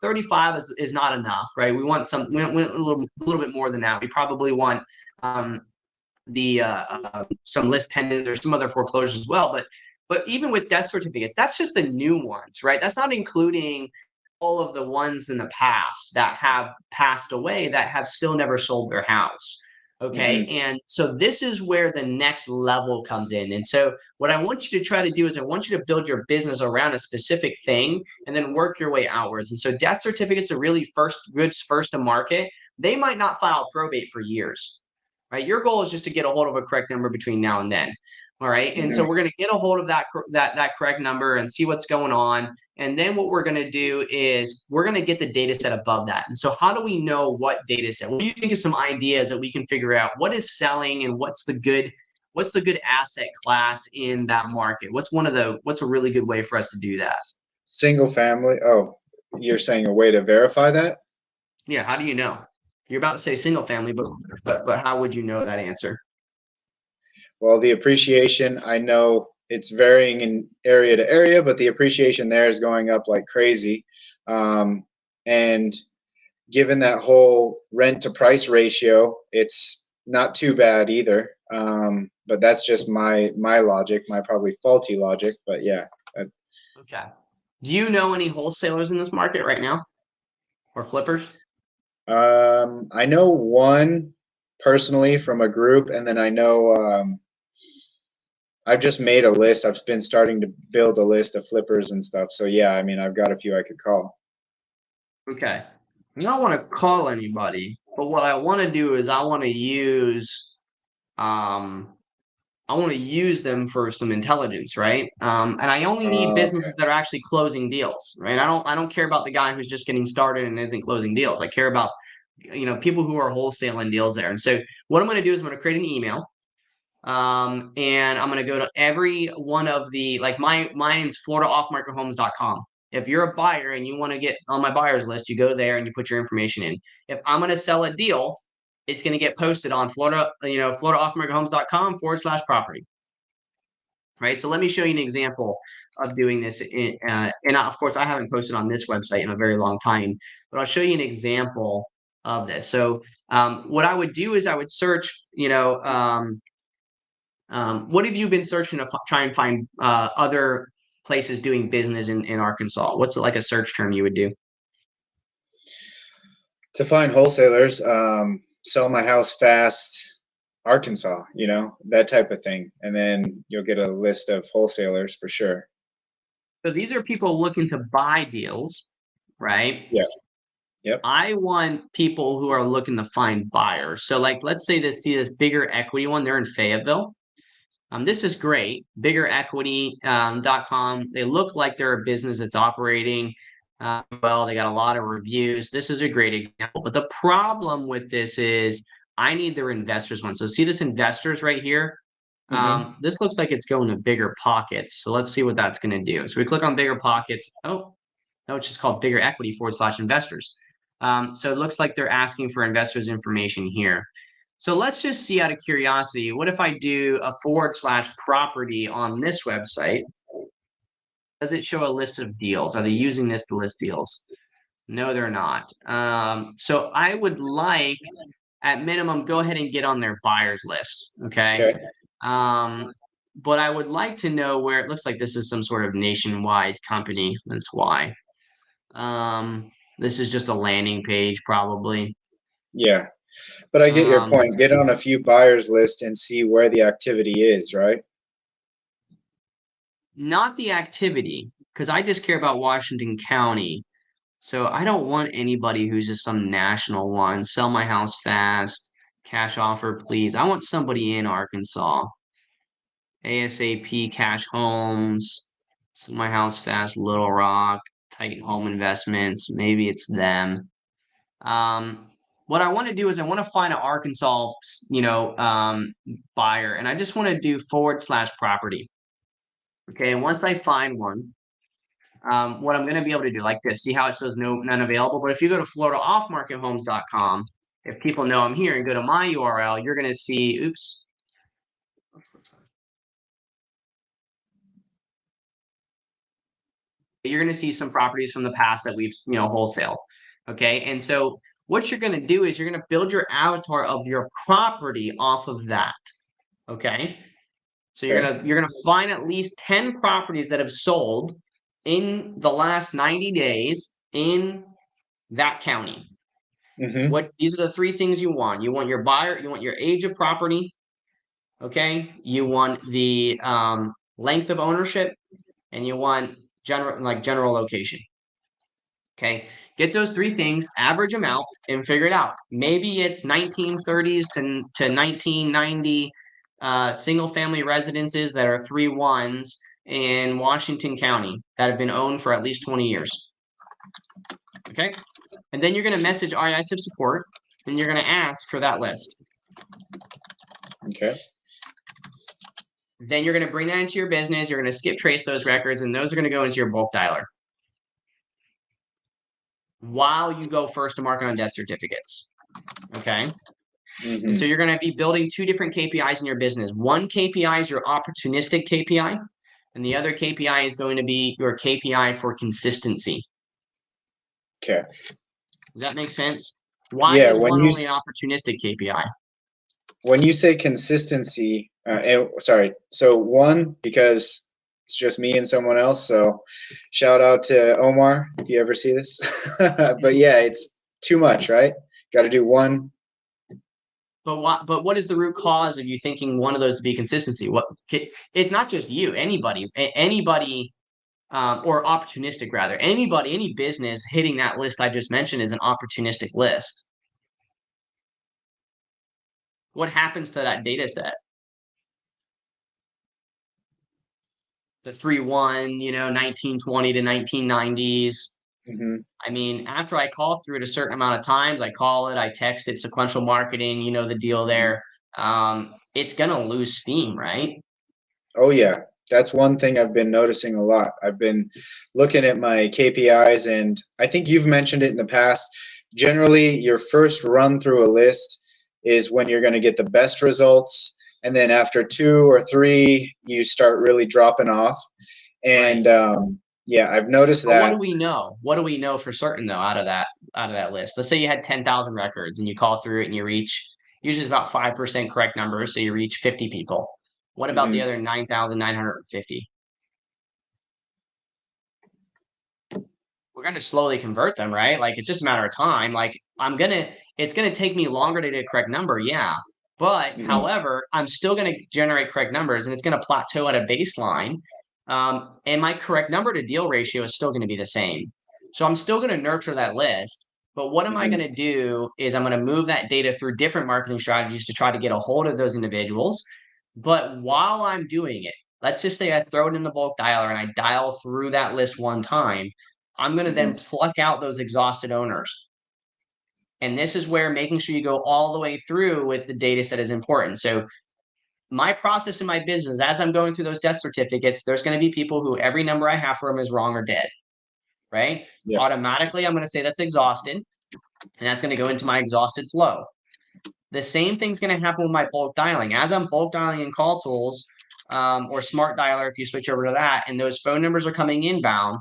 35 is not enough. Right. We want we want a little bit more than that. We probably want some list pendants or some other foreclosures as well. But even with death certificates, that's just the new ones, right? That's not including all of the ones in the past that have passed away that have still never sold their house. Okay. Hmm. And so this is where the next level comes in. And so what I want you to try to do is I want you to build your business around a specific thing and then work your way outwards. And so death certificates are really goods first to market. They might not file probate for years, right? Your goal is just to get a hold of a correct number between now and then. All right. And so Hmm. we're going to get a hold of that correct number and see what's going on. And then what we're going to do is we're going to get the data set above that. And so how do we know what data set? What do you think of some ideas that we can figure out what is selling and what's the good asset class in that market? What's a really good way for us to do that? Single family. Oh, you're saying a way to verify that? Yeah. How do you know? You're about to say single family, but how would you know that answer? Well, the appreciation, I know it's varying in area to area, but the appreciation there is going up like crazy. And given that whole rent to price ratio, it's not too bad either. But that's just my logic, my probably faulty logic. But yeah. Okay. Do you know any wholesalers in this market right now or flippers? I know one personally from a group, and then I know I've just made a list. I've been starting to build a list of flippers and stuff. So yeah, I mean, I've got a few I could call. Okay. I don't want to call anybody, but what I want to do is um I want to use them for some intelligence, right? And I only need Okay. businesses that are actually closing deals, right? I don't care about the guy who's just getting started and isn't closing deals. I care about people who are wholesaling deals there. And so what I'm going to do is I'm going to create an email. And I'm going to go to every one of the, like mine's FloridaOffMarketHomes.com. If you're a buyer and you want to get on my buyers list, you go there and you put your information in. If I'm going to sell a deal, it's going to get posted on FloridaOffMarketHomes.com/property. Right. So let me show you an example of doing this. And of course, I haven't posted on this website in a very long time, but I'll show you an example of this. So what I would do is I would search, what have you been searching to try and find other places doing business in Arkansas? What's like a search term you would do? To find wholesalers, sell my house fast, Arkansas, that type of thing. And then you'll get a list of wholesalers for sure. So these are people looking to buy deals, right? Yeah. Yep. I want people who are looking to find buyers. So like, let's say see this bigger equity one. They're in Fayetteville. This is great. Biggerequity.com. They look like they're a business that's operating well. They got a lot of reviews. This is a great example. But the problem with this is I need their investors one. So see this investors right here. Hmm. This looks like it's going to bigger pockets. So let's see what that's going to do. So we click on bigger pockets. Oh, no, it's just called bigger equity/investors. So it looks like they're asking for investors information here. So let's just see out of curiosity, what if I do a /property on this website? Does it show a list of deals? Are they using this to list deals? No, they're not. So I would like, at minimum, go ahead and get on their buyers list. Okay. Okay. But I would like to know where it looks like this is some sort of nationwide company. That's why. This is just a landing page, probably. Yeah. But I get your Um, point. Get on a few buyers list and see where the activity is, right? Not the activity, because I just care about Washington County. So I don't want anybody who's just some national one. Sell my house fast, cash offer, please. I want somebody in Arkansas. ASAP cash homes, sell my house fast, Little Rock, Titan Home Investments. Maybe it's them. What I want to do is I want to find an Arkansas, buyer, and I just want to do / property. Okay, and once I find one, what I'm going to be able to do like this, see how it says none available. But if you go to FloridaOffMarketHomes.com, if people know I'm here and go to my URL, you're going to see, oops. You're going to see some properties from the past that we've, wholesaled. Okay. And so what you're going to do is you're going to build your avatar of your property off of that. Okay. So you're gonna find at least 10 properties that have sold in the last 90 days in that county. These are the 3 things you want. You want your buyer, you want your age of property, okay? You want the length of ownership, and you want general location. Okay, get those 3 things, average them out, and figure it out. Maybe it's 1930s to 1990 single family residences that are 3-1s in Washington County that have been owned for at least 20 years. Okay, and then you're going to message REISift support, and you're going to ask for that list. Okay. Then you're going to bring that into your business. You're going to skip trace those records, and those are going to go into your bulk dialer while you go first to market on death certificates. Okay. So you're going to be building 2 different KPIs in your business. One KPI is your opportunistic KPI, and the other KPI is going to be your KPI for consistency. Okay. Does that make sense? Why is one only an opportunistic KPI? When you say consistency, so 1, because it's just me and someone else, so shout out to Omar if you ever see this. But yeah, it's too much, right? Got to do 1. But what is the root cause of you thinking one of those to be consistency? It's not just you. Anybody, or opportunistic rather. Anybody, any business hitting that list I just mentioned is an opportunistic list. What happens to that data set? The 3-1, 1920 to 1990s. I mean, after I call through it a certain amount of times, I call it, I text it, sequential marketing, the deal there. It's going to lose steam, right? Oh, yeah. That's one thing I've been noticing a lot. I've been looking at my KPIs, and I think you've mentioned it in the past. Generally, your first run through a list is when you're going to get the best results. And then after 2 or 3, you start really dropping off. And yeah, I've noticed that. What do we know? What do we know for certain though out of that list? Let's say you had 10,000 records and you call through it and you reach usually it's about 5% correct numbers, so you reach 50 people. What about the other 9,950? We're going to slowly convert them, right? Like it's just a matter of time. Like it's going to take me longer to get a correct number, yeah. But however, I'm still going to generate correct numbers, and it's going to plateau at a baseline. And my correct number to deal ratio is still going to be the same. So I'm still going to nurture that list. But what am I going to do is I'm going to move that data through different marketing strategies to try to get a hold of those individuals. But while I'm doing it, let's just say I throw it in the bulk dialer and I dial through that list one time. I'm going to then pluck out those exhausted owners. And this is where making sure you go all the way through with the data set is important. So my process in my business, as I'm going through those death certificates, there's going to be people who every number I have for them is wrong or dead, right? Yeah. Automatically, I'm going to say that's exhausted, and that's going to go into my exhausted flow. The same thing's going to happen with my bulk dialing. As I'm bulk dialing in call tools or smart dialer, if you switch over to that, and those phone numbers are coming inbound,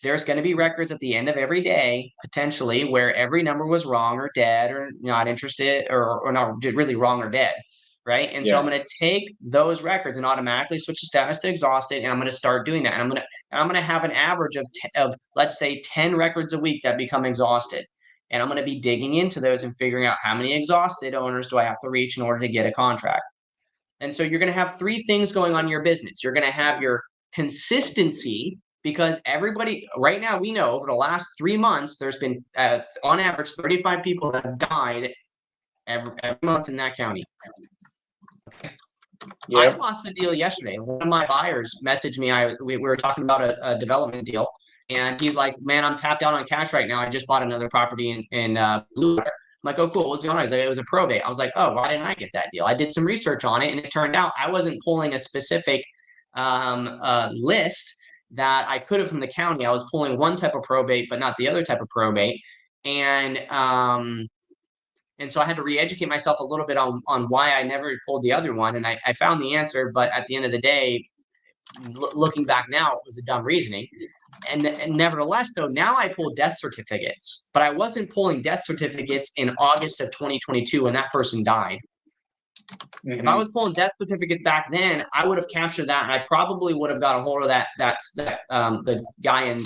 there's going to be records at the end of every day, potentially, where every number was wrong or dead or not interested or not really wrong or dead, right? And so I'm going to take those records and automatically switch the status to exhausted, and I'm going to start doing that. And I'm going to have an average of let's say 10 records a week that become exhausted. And I'm going to be digging into those and figuring out how many exhausted owners do I have to reach in order to get a contract. And so you're going to have 3 things going on in your business. You're going to have your consistency, because everybody right now, we know over the last 3 months, there's been on average 35 people that have died every month in that county. I Yep. lost a deal yesterday. One of my buyers messaged me. We were talking about a development deal, and he's like, "Man, I'm tapped out on cash right now. I just bought another property in Blue Water." I'm like, "Oh, cool. What's going on?" He's like, "It was a probate." I was like, "Oh, why didn't I get that deal?" I did some research on it, and it turned out I wasn't pulling a specific list that I could have from the county. I was pulling one type of probate, but not the other type of probate, and so I had to re-educate myself a little bit on why I never pulled the other one. And I found the answer, but at the end of the day, looking back now, it was a dumb reasoning. And nevertheless, though, now I pull death certificates, but I wasn't pulling death certificates in August of 2022 when that person died. Mm-hmm. If I was pulling death certificates back then, I would have captured that, and I probably would have got a hold of the guy in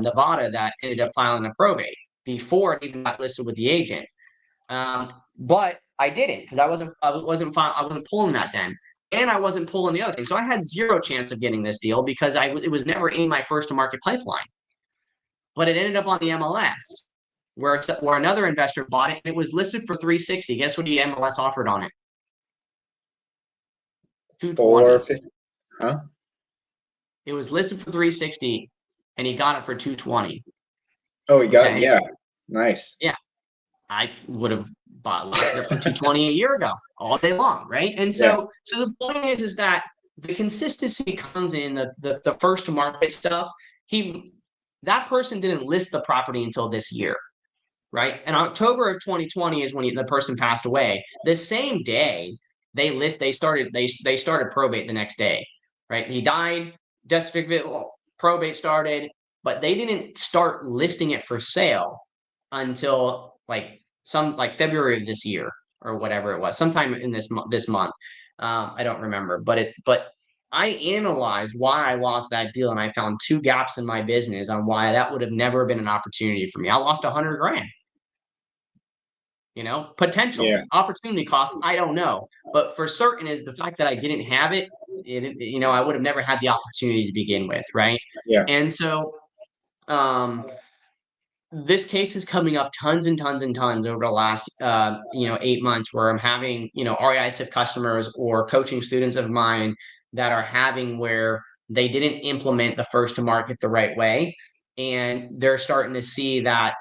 Nevada that ended up filing a probate before it even got listed with the agent. But I didn't, because I wasn't pulling that then, and I wasn't pulling the other thing. So I had zero chance of getting this deal because it was never in my first to market pipeline. But it ended up on the MLS where another investor bought it, and it was listed for 360. Guess what the MLS offered on it? 220. 450. Huh? It was listed for 360, and he got it for 220. Oh, he got, Okay. yeah. Nice. Yeah. I would have locked it up for 220 a year ago, all day long, right? And so the point is that the consistency comes in the first to market stuff. That person didn't list the property until this year, right? And October of 2020 is when the person passed away. The same day they started probate the next day, right? He died, death certificate, probate started, but they didn't start listing it for sale until like February of this year or whatever it was, sometime in this month. I don't remember, but I analyzed why I lost that deal, and I found two gaps in my business on why that would have never been an opportunity for me. I lost 100 grand. Potential opportunity cost, I don't know, but for certain is the fact that I didn't have it. I would have never had the opportunity to begin with, right? Yeah. And so this case is coming up tons and tons and tons over the last 8 months, where I'm having REISift customers or coaching students of mine that are having where they didn't implement the first to market the right way, and they're starting to see that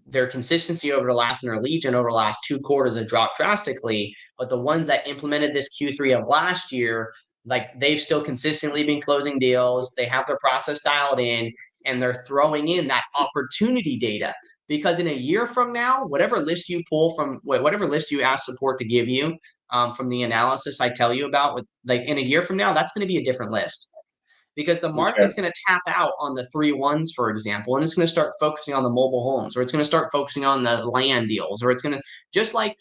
their consistency over the last and their legion over the last 2 quarters have dropped drastically. But the ones that implemented this Q3 of last year, like, they've still consistently been closing deals. They have their process dialed in, and they're throwing in that opportunity data, because in a year from now, whatever list you pull from whatever list you ask support to give you, from the analysis I tell you about, in a year from now, that's going to be a different list, because the market's going to tap out on the 3-1s, for example, and it's going to start focusing on the mobile homes, or it's going to start focusing on the land deals, or it's going to, just like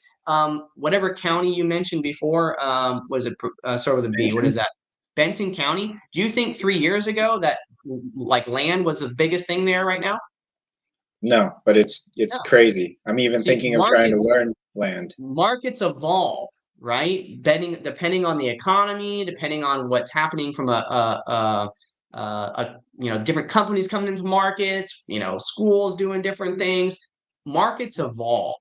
whatever county you mentioned before, was it start with a B? What is that? Benton County. Do you think 3 years ago that land was the biggest thing there right now? No, but it's No. crazy. I'm even thinking of trying to learn land. Markets evolve, right? Depending on the economy, depending on what's happening from different companies coming into markets, schools doing different things. Markets evolve.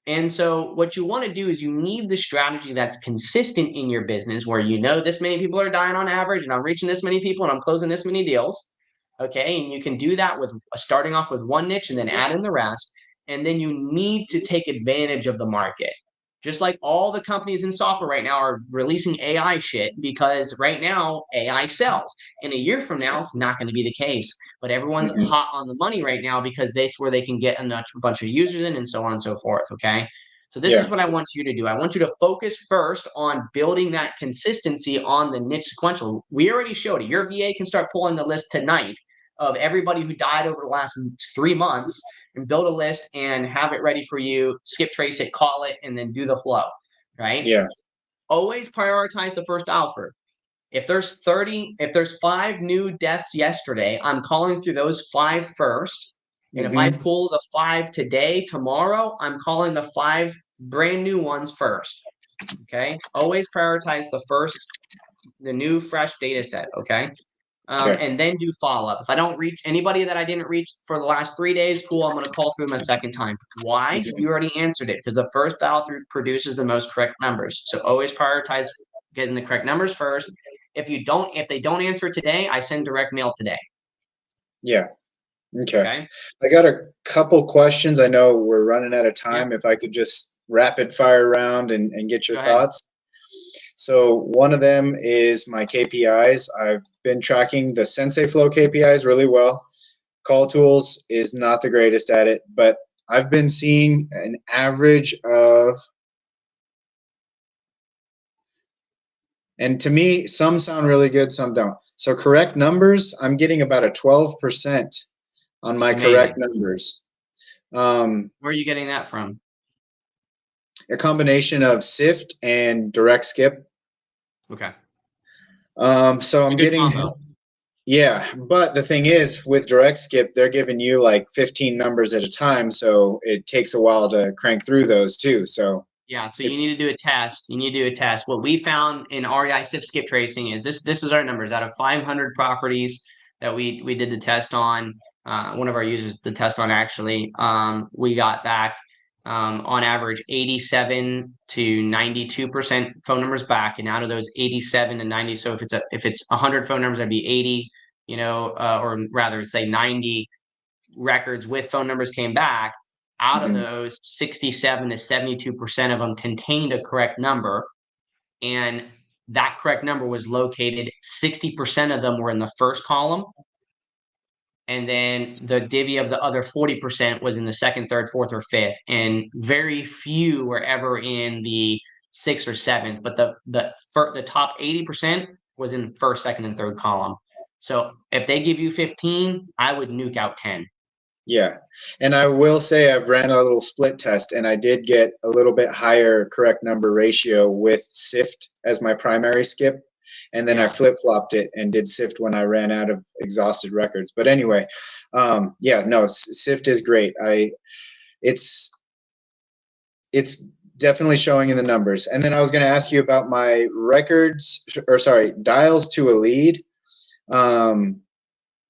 And so what you want to do is you need the strategy that's consistent in your business, where this many people are dying on average, and I'm reaching this many people, and I'm closing this many deals. Okay. And you can do that with starting off with one niche and then add in the rest. And then you need to take advantage of the market. Just like all the companies in software right now are releasing AI shit, because right now AI sells. In a year from now, it's not going to be the case. But everyone's hot on the money right now because that's where they can get a bunch of users in, and so on and so forth. Okay. So this is what I want you to do. I want you to focus first on building that consistency on the niche sequential. We already showed it. Your VA can start pulling the list tonight of everybody who died over the last 3 months, and build a list and have it ready for you. Skip trace it, call it, and then do the flow, right? Yeah. Always prioritize the first offer. If there's 5 new deaths yesterday, I'm calling through those 5 first. And if I pull the 5 today, tomorrow, I'm calling the 5 brand new ones first. Okay. Always prioritize the new fresh data set. Okay. Okay. And then do follow-up. If I don't reach anybody that I didn't reach for the last 3 days, cool, I'm going to call through them a second time. Why? Mhm. You already answered it, because the first dial through produces the most correct numbers. So always prioritize getting the correct numbers first. If they don't answer today, I send direct mail today. Yeah. Okay. Okay. I got a couple questions. I know we're running out of Yeah. time. If I could just rapid fire around and get your Go ahead. thoughts. So one of them is my KPIs. I've been tracking the Sensei Flow KPIs really well. Call Tools is not the greatest at it, but I've been seeing an average of, and to me, some sound really good, some don't. So correct numbers, I'm getting about a 12% on That's my amazing. correct numbers. Um, Where are you getting that from? a combination of Sift and direct skip. Okay. So It's a I'm good getting, combo. yeah, but the thing is with direct skip, they're giving you like 15 numbers at a time. So it takes a while to crank through those too. So Yeah, so you it's, need to do a test. You need to do a test. What we found in REISift skip tracing is this is our numbers out of 500 properties that we did the test on. One of our users did the test on actually. We got back on average 87 to 92% phone numbers back, and out of those 87 to 90, so if it's 100 phone numbers, that'd be 80, or rather say 90 records with phone numbers came back. Out of mhm, those, 67 to 72% of them contained a correct number. And that correct number was located, 60% of them were in the first column. And then the divvy of the other 40% was in the second, third, fourth, or fifth. And very few were ever in the sixth or seventh. But the top 80% was in first, second, and third column. So if they give you 15, I would nuke out 10. yeah. And I will say I've ran a little split test and I did get a little bit higher correct number ratio with Sift as my primary skip. And then I Yeah. flip flopped it and did Sift when I ran out of exhausted records. But anyway, yeah, no, Sift is great. It's it's definitely showing in the numbers. And then I was going to ask you about my records, or sorry, dials to a lead. Um,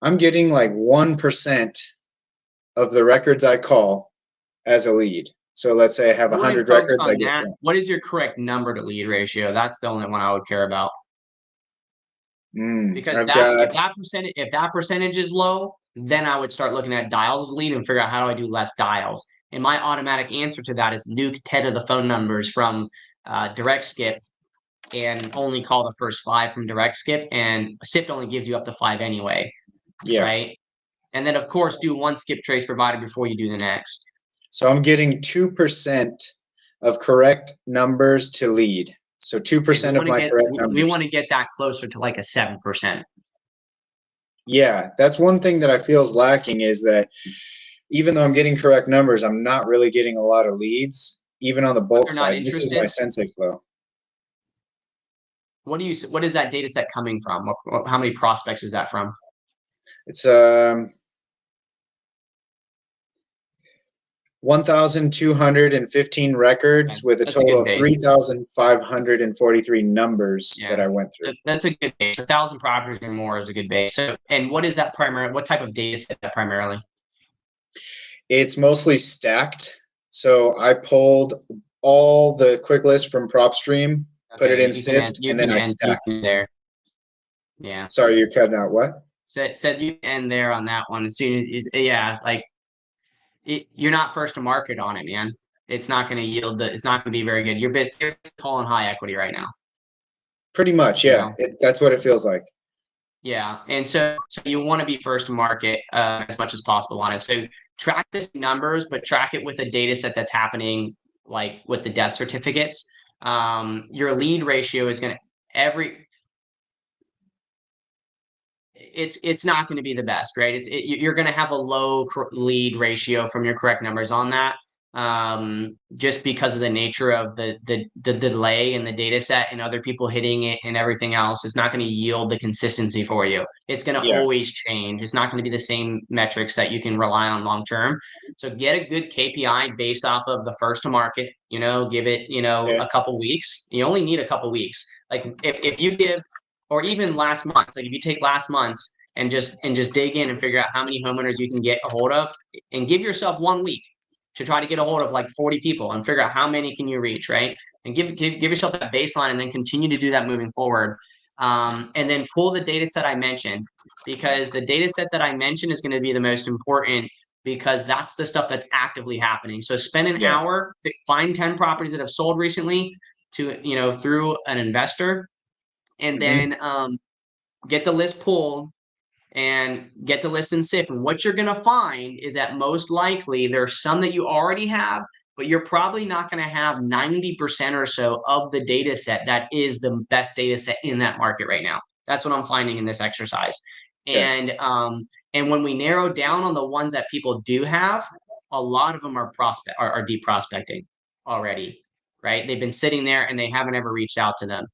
I'm getting like 1% of the records I call as a lead. So let's say I have I wouldn't 100 focus records, I on get that. one. What is your correct number to lead ratio? That's the only one I would care about. Because I've got, if that percentage is low, then I would start looking at dials lead and figure out how do I do less dials. And my automatic answer to that is nuke 10 of the phone numbers from direct skip and only call the first 5 from direct skip. And Sift only gives you up to 5 anyway, yeah. right? And then of course do one skip trace provider before you do the next. So I'm getting 2% of correct numbers to lead. So Okay, 2% of my correct we numbers. want to get that closer to like a 7%. Yeah, that's one thing that I feel is lacking is that even though I'm getting correct numbers, I'm not really getting a lot of leads, even on the But bulk they're not side. This is my interested. Sensei flow. What is that data set coming from? How many prospects is that from? It's 1,215 Okay, records with a that's a total good of base. 3,543 numbers that Yeah, I went through. that's a good base. 1,000 properties or more is a good base. So, and what is that primary? What type of data set that primarily? It's mostly stacked. So I pulled all the quick list from PropStream, put it Okay, in Sift, and then I you stacked. can there. Yeah, Sorry, you're cutting out what? said you end there on that one. As soon as yeah, like you're not first to market on it, man. It's not going to yield it's not going to be very good. You're calling high equity right now. Pretty much, You yeah. know. That's what it feels like. Yeah, and so you want to be first to market as much as possible on it. So track this numbers, but track it with a data set that's happening, like with the death certificates. Your lead ratio is going to every it's not going to be the best, right? You're going to have a low lead ratio from your correct numbers on that, just because of the nature of the delay in the data set and other people hitting it and everything else. It's not going to yield the consistency for you. It's going to Yeah. always change. It's not going to be the same metrics that you can rely on long term. So get a good KPI based off of the first to market. Give it Okay. a couple weeks. You only need a couple weeks. Like if you give or even last month. Like if you take last month's and just dig in and figure out how many homeowners you can get a hold of, and give yourself 1 week to try to get a hold of like 40 people and figure out how many can you reach, right? And give yourself that baseline and then continue to do that moving forward. And then pull the data set I mentioned, because the data set that I mentioned is going to be the most important, because that's the stuff that's actively happening. So spend an Yeah. hour, find 10 properties that have sold recently to, through an investor, and Hmm. then get the list pulled and get the list in Sift. And what you're going to find is that most likely there's some that you already have, but you're probably not going to have 90% or so of the data set that is the best data set in that market right now. That's what I'm finding in this exercise. Okay. And when we narrow down on the ones that people do have, a lot of them are deep prospecting already, right? They've been sitting there and they haven't ever reached out to them,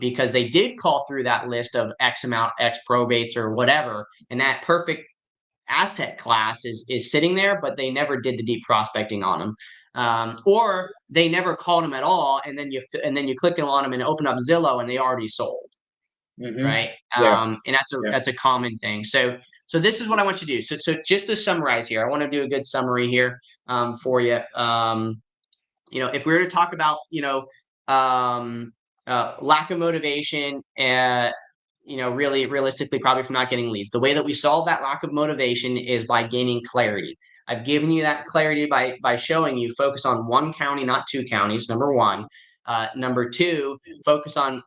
because they did call through that list of X amount, X probates or whatever, and that perfect asset class is sitting there, but they never did the deep prospecting on them, or they never called them at all, and then you click on them and open up Zillow and they already sold, Hmm. right? Yeah. And that's a Yeah. that's a common thing. So this is what I want you to do. So just to summarize here, I want to do a good summary here, for you. If we were to talk about, um, lack of motivation, really realistically, probably from not getting leads. The way that we solve that lack of motivation is by gaining clarity. I've given you that clarity by showing you focus on one county, not two counties. Number one. Number two, focus on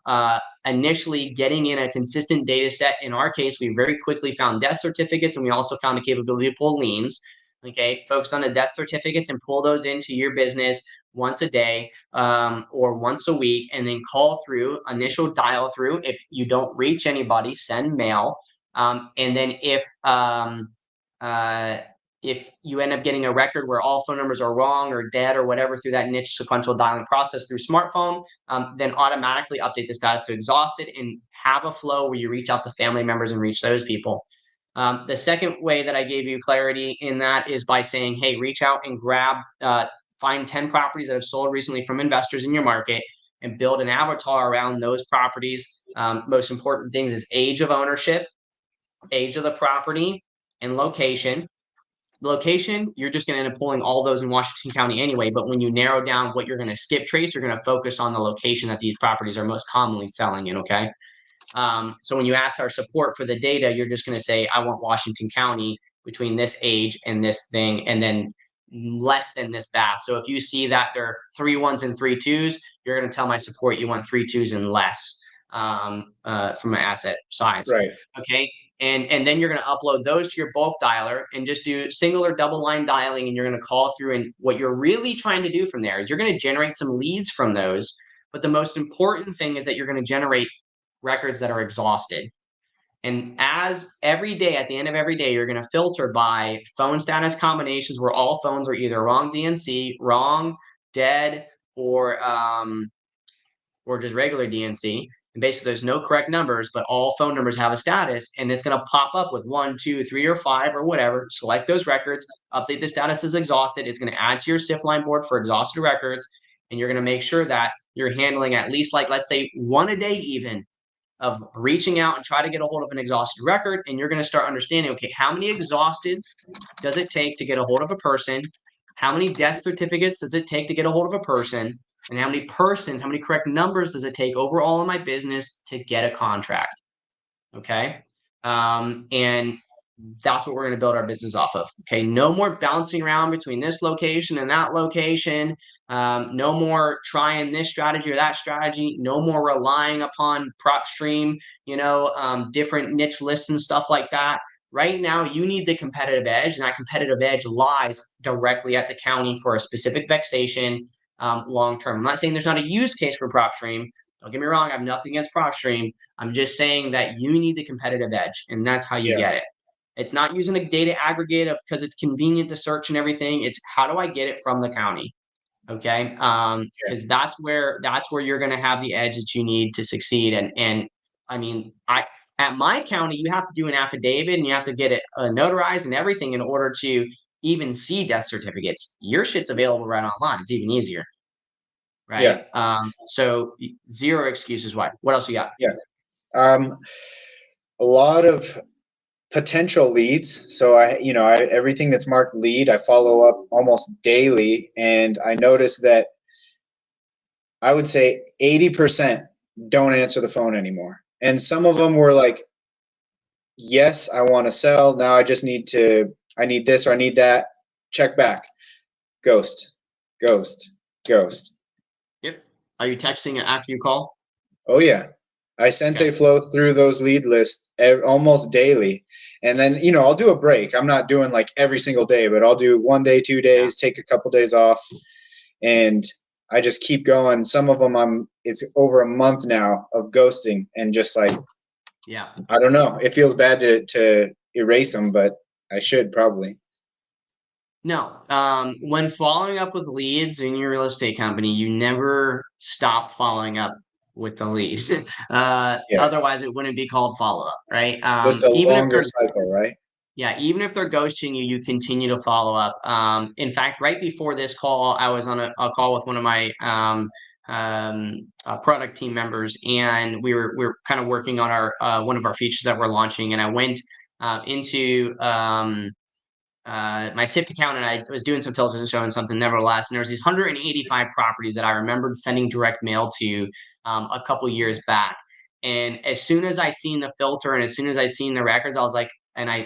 initially getting in a consistent data set. In our case, we very quickly found death certificates, and we also found the capability to pull liens. Okay, focus on the death certificates and pull those into your business once a day, or once a week, and then call through, initial dial through. If you don't reach anybody, send mail. And then if you end up getting a record where all phone numbers are wrong or dead or whatever through that niche sequential dialing process through smartphone, then automatically update the status to exhausted and have a flow where you reach out to family members and reach those people. The second way that I gave you clarity in that is by saying, hey, reach out and find 10 properties that have sold recently from investors in your market and build an avatar around those properties. Most important things is age of ownership, age of the property, and location. Location, you're just going to end up pulling all those in Washington County anyway. But when you narrow down what you're going to skip trace, you're going to focus on the location that these properties are most commonly selling in. Okay. So when you ask our support for the data, you're just going to say, I want Washington County between this age and this thing, and then less than this bath. So if you see that there are 3 1s and 3 2s, you're going to tell my support you want 3 2s and less, from an asset size. Right. Okay. And then you're going to upload those to your bulk dialer and just do single or double line dialing. And you're going to call through. And what you're really trying to do from there is you're going to generate some leads from those. But the most important thing is that you're going to generate records that are exhausted. And as every day, at the end of every day, you're going to filter by phone status combinations where all phones are either wrong DNC, wrong, dead, or just regular DNC. And basically, there's no correct numbers, but all phone numbers have a status, and it's going to pop up with 1, 2, 3, or 5, or whatever. Select those records, update the status as exhausted. It's going to add to your Sift line board for exhausted records, and you're going to make sure that you're handling at least, like, let's say, one a day, even, of reaching out and try to get a hold of an exhausted record. And you're going to start understanding, okay, how many exhausteds does it take to get a hold of a person? How many death certificates does it take to get a hold of a person? And how many persons, how many correct numbers does it take overall in my business to get a contract? Okay. And that's what we're going to build our business off of. Okay. No more bouncing around between this location and that location. No more trying this strategy or that strategy. No more relying upon PropStream, different niche lists and stuff like that. Right now, you need the competitive edge, and that competitive edge lies directly at the county for a specific vexation, long term. I'm not saying there's not a use case for PropStream. Don't get me wrong. I have nothing against PropStream. I'm just saying that you need the competitive edge, and that's how you Yeah. get it. It's not using a data aggregate because it's convenient to search and everything. It's how do I get it from the county? Okay. Yeah. Because that's where you're going to have the edge that you need to succeed. And I mean, at my county, you have to do an affidavit and you have to get it notarized and everything in order to even see death certificates. Your shit's available right online. It's even easier, Yeah. right? So zero excuses why. What else you got? Yeah. A lot of potential leads. So everything that's marked lead, I follow up almost daily, and I noticed that I would say 80% don't answer the phone anymore. And some of them were like, yes, I want to sell. Now I need this or I need that. Check back. Ghost, ghost, ghost. Yep. Are you texting after you call? Oh, yeah. I sensei Okay. flow through those lead lists almost daily. And then, I'll do a break. I'm not doing like every single day, but I'll do 1 day, 2 days, take a couple days off. And I just keep going. Some of them it's over a month now of ghosting, and just like, Yeah. I don't know. It feels bad to erase them, but I should probably. No. When following up with leads in your real estate company, you never stop following up with the lead. Yeah. Otherwise, it wouldn't be called follow up, right? Just a Even if longer they're cycle, right? Yeah, even if they're ghosting you, you continue to follow up. In fact, right before this call, I was on a call with one of my product team members, and we were kind of working on our one of our features that we're launching. And I went into my Sift account, and I was doing some filters and showing something nevertheless. And there was these 185 properties that I remembered sending direct mail to a couple years back. And as soon as I seen the filter and as soon as I seen the records, I was like,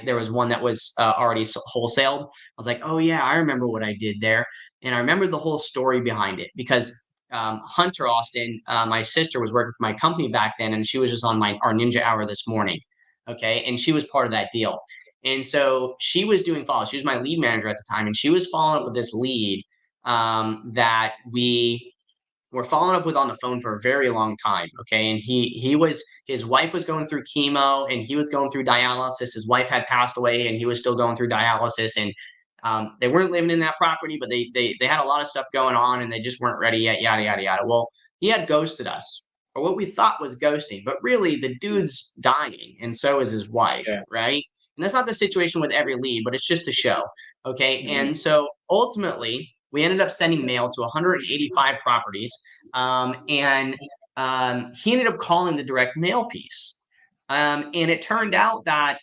there was one that was already wholesaled. I was like, oh yeah, I remember what I did there, and I remembered the whole story behind it because Hunter Austin, my sister, was working for my company back then, and she was just on our Ninja Hour this morning. Okay, and she was part of that deal. And so she was doing follow. She was my lead manager at the time, and she was following up with this lead that we were following up with on the phone for a very long time. Okay, and his wife was going through chemo, and he was going through dialysis. His wife had passed away, and he was still going through dialysis. And they weren't living in that property, but they had a lot of stuff going on, and they just weren't ready yet. Yada yada yada. Well, he had ghosted us, or what we thought was ghosting, but really the dude's dying, and so is his wife, Yeah. right? And that's not the situation with every lead, but it's just a show. Okay. Hmm. And so ultimately, we ended up sending mail to 185 properties. And he ended up calling the direct mail piece. And it turned out that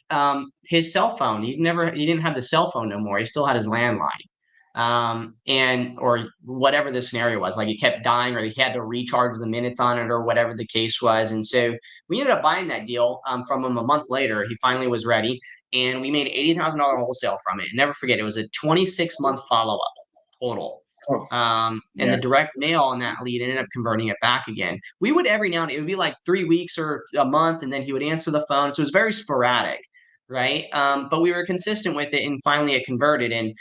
his cell phone, he didn't have the cell phone no more. He still had his landline. And or whatever the scenario was, like it kept dying, or he had to recharge the minutes on it, or whatever the case was. And so we ended up buying that deal from him a month later. He finally was ready, and we made $80,000 wholesale from it. And never forget, it was a 26-month follow up total. Oh, And the yeah. direct mail on that lead ended up converting it back again. We would every now and then, it would be like 3 weeks or a month, and then he would answer the phone. So it was very sporadic, right? But we were consistent with it, and finally it converted. And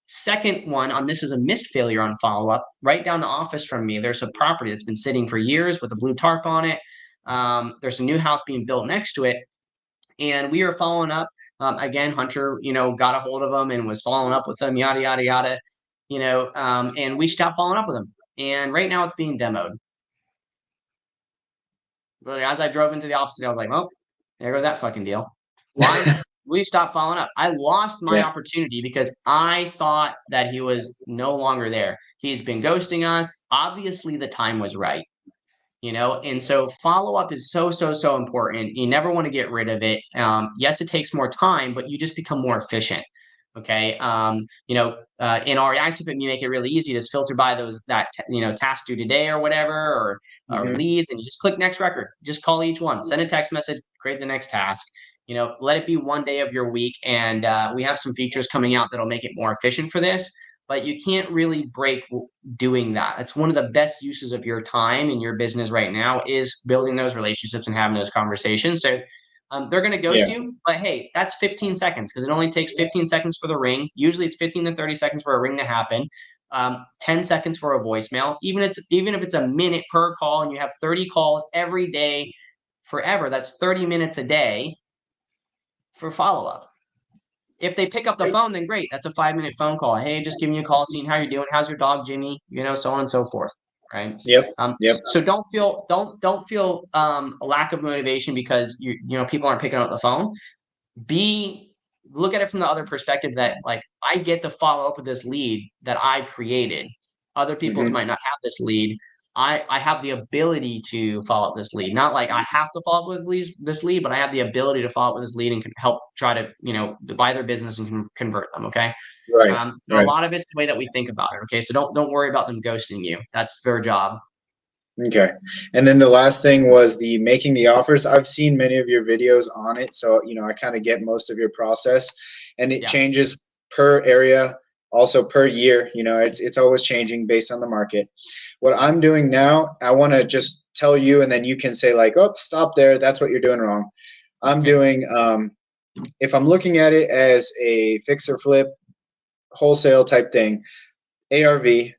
second one on this is a missed failure on follow up. Right down the office from me, there's a property that's been sitting for years with a blue tarp on it. There's a new house being built next to it, and we are following up. Again, Hunter, got a hold of them and was following up with them, yada yada yada, and we stopped following up with them. And right now, it's being demoed. But as I drove into the office, I was like, well, there goes that fucking deal. Why? We stopped following up. I lost my Yeah. opportunity because I thought that he was no longer there. He's been ghosting us. Obviously, the time was right. And so follow up is so so so important. You never want to get rid of it. Yes, it takes more time, but you just become more efficient. Okay. In REISift, you make it really easy to filter by those that task due today or whatever, or Hmm. leads, and you just click next record. Just call each one, send a text message, create the next task. Let it be 1 day of your week, and we have some features coming out that'll make it more efficient for this. But you can't really break doing that. It's one of the best uses of your time in your business right now is building those relationships and having those conversations. So they're going to ghost Yeah. you, but hey, that's 15 seconds because it only takes 15 seconds for the ring. Usually it's 15 to 30 seconds for a ring to happen. 10 seconds for a voicemail. Even if it's a minute per call and you have 30 calls every day forever, that's 30 minutes a day for follow up. If they pick up the phone, then great. That's a 5-minute phone call. Hey, just giving you a call, seeing how you're doing. How's your dog, Jimmy? So on and so forth. Right. Yep. Yep. So don't feel a lack of motivation because people aren't picking up the phone. Look at it from the other perspective that like I get to follow up with this lead that I created. Other people's Hmm. might not have this lead. I have the ability to follow up this lead. Not like I have to follow up with this lead, but I have the ability to follow up with this lead and can help try to, buy their business and convert them. Okay. Right. So a Right. lot of it's the way that we think about it. Okay. So don't worry about them ghosting you. That's their job. Okay. And then the last thing was the making the offers. I've seen many of your videos on it, so I kind of get most of your process, and it Yeah. changes per area, also per year. It's always changing based on the market. What I'm doing now, I want to just tell you, and then you can say like, "Oh, stop there. That's what you're doing wrong." I'm Okay. doing if I'm looking at it as a fix or flip wholesale type thing, ARV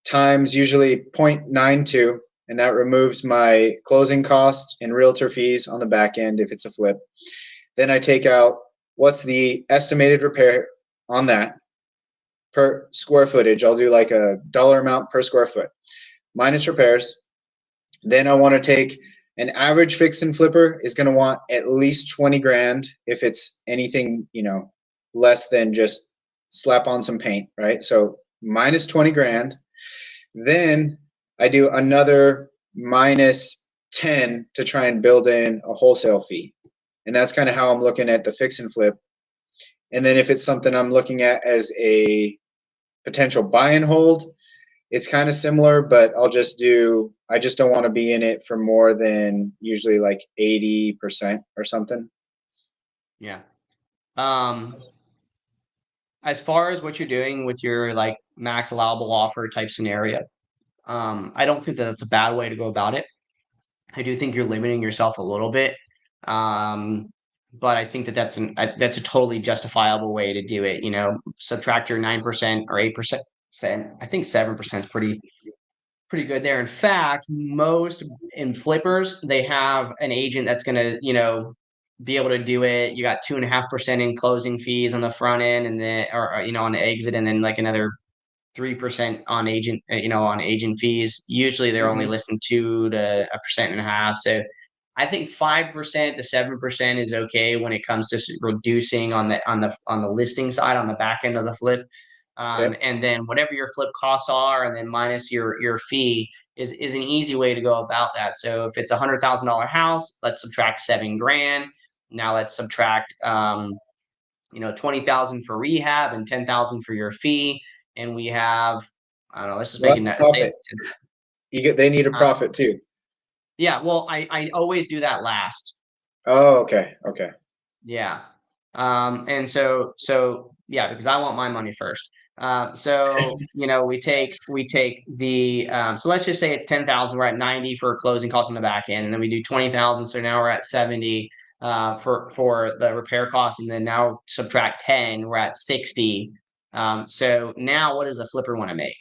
times usually 0.92, and that removes my closing costs and realtor fees on the back end if it's a flip. Then I take out what's the estimated repair on that per square footage. I'll do like a dollar amount per square foot minus repairs. Then I want to take an average fix and flipper is going to want at least 20 grand if it's anything, less than just slap on some paint, right? So minus 20 grand. Then I do another minus 10 to try and build in a wholesale fee. And that's kind of how I'm looking at the fix and flip. And then if it's something I'm looking at as a potential buy and hold, it's kind of similar, but I just don't want to be in it for more than usually like 80% or something. Yeah. Um, as far as what you're doing with your like max allowable offer type scenario, I don't think that that's a bad way to go about it. I do think you're limiting yourself a little bit. Um, but I think that that's a totally justifiable way to do it. Subtract your 9% or 8%. I think 7% is pretty good there. In fact, most in flippers, they have an agent that's gonna, be able to do it. You got 2.5% in closing fees on the front end, and then or on the exit, and then like another 3% on agent, on agent fees. Usually they're only Mm-hmm. listing 2 to 1.5%. So I think 5% to 7% is okay when it comes to reducing on the listing side, on the back end of the flip. Okay. And then whatever your flip costs are, and then minus your fee is an easy way to go about that. So if it's $100,000 house, let's subtract 7 grand. Now let's subtract 20,000 for rehab and 10,000 for your fee, and we have, I don't know, let's just make Well, it say profit. it's They need a uh, profit too. yeah. Well, I always do that last. Oh, okay. Okay. Yeah. And so yeah, because I want my money first. So we take the so let's just say it's 10,000. We're at 90 for closing costs on the back end, and then we do 20,000. So now we're at 70 for the repair costs, and then now subtract 10. We're at 60. So now what does the flipper want to make,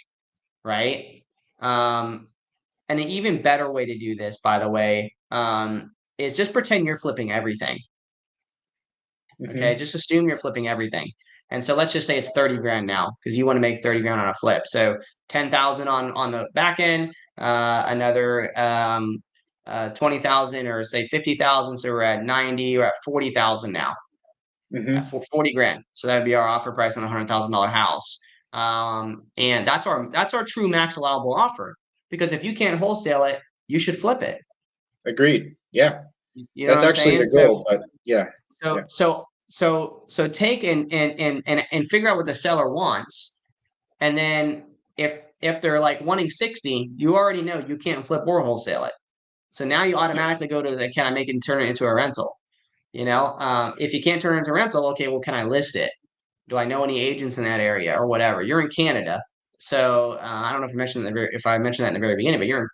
right? Um, and an even better way to do this, by the way, is just pretend you're flipping everything. Okay, Mm-hmm. just assume you're flipping everything. And so let's just say it's 30 grand now because you want to make 30 grand on a flip. So 10,000 on the back end, another 20,000 or say 50,000. So we're at 90, we're at 40,000 now at Mm-hmm. 40 grand. So that'd be our offer price on a $100,000 house. And that's our true max allowable offer, because if you can't wholesale it, you should flip it. Agreed. Yeah. You know what That's I'm actually saying? the goal, but yeah. So Yeah. so so take and figure out what the seller wants, and then if they're like wanting 60, you already know you can't flip or wholesale it. So now you automatically go to the, can I make it and turn it into a rental? If you can't turn it into a rental, okay, well, can I list it? Do I know any agents in that area or whatever? You're in Canada, so I don't know if I mentioned that in the very beginning, but you're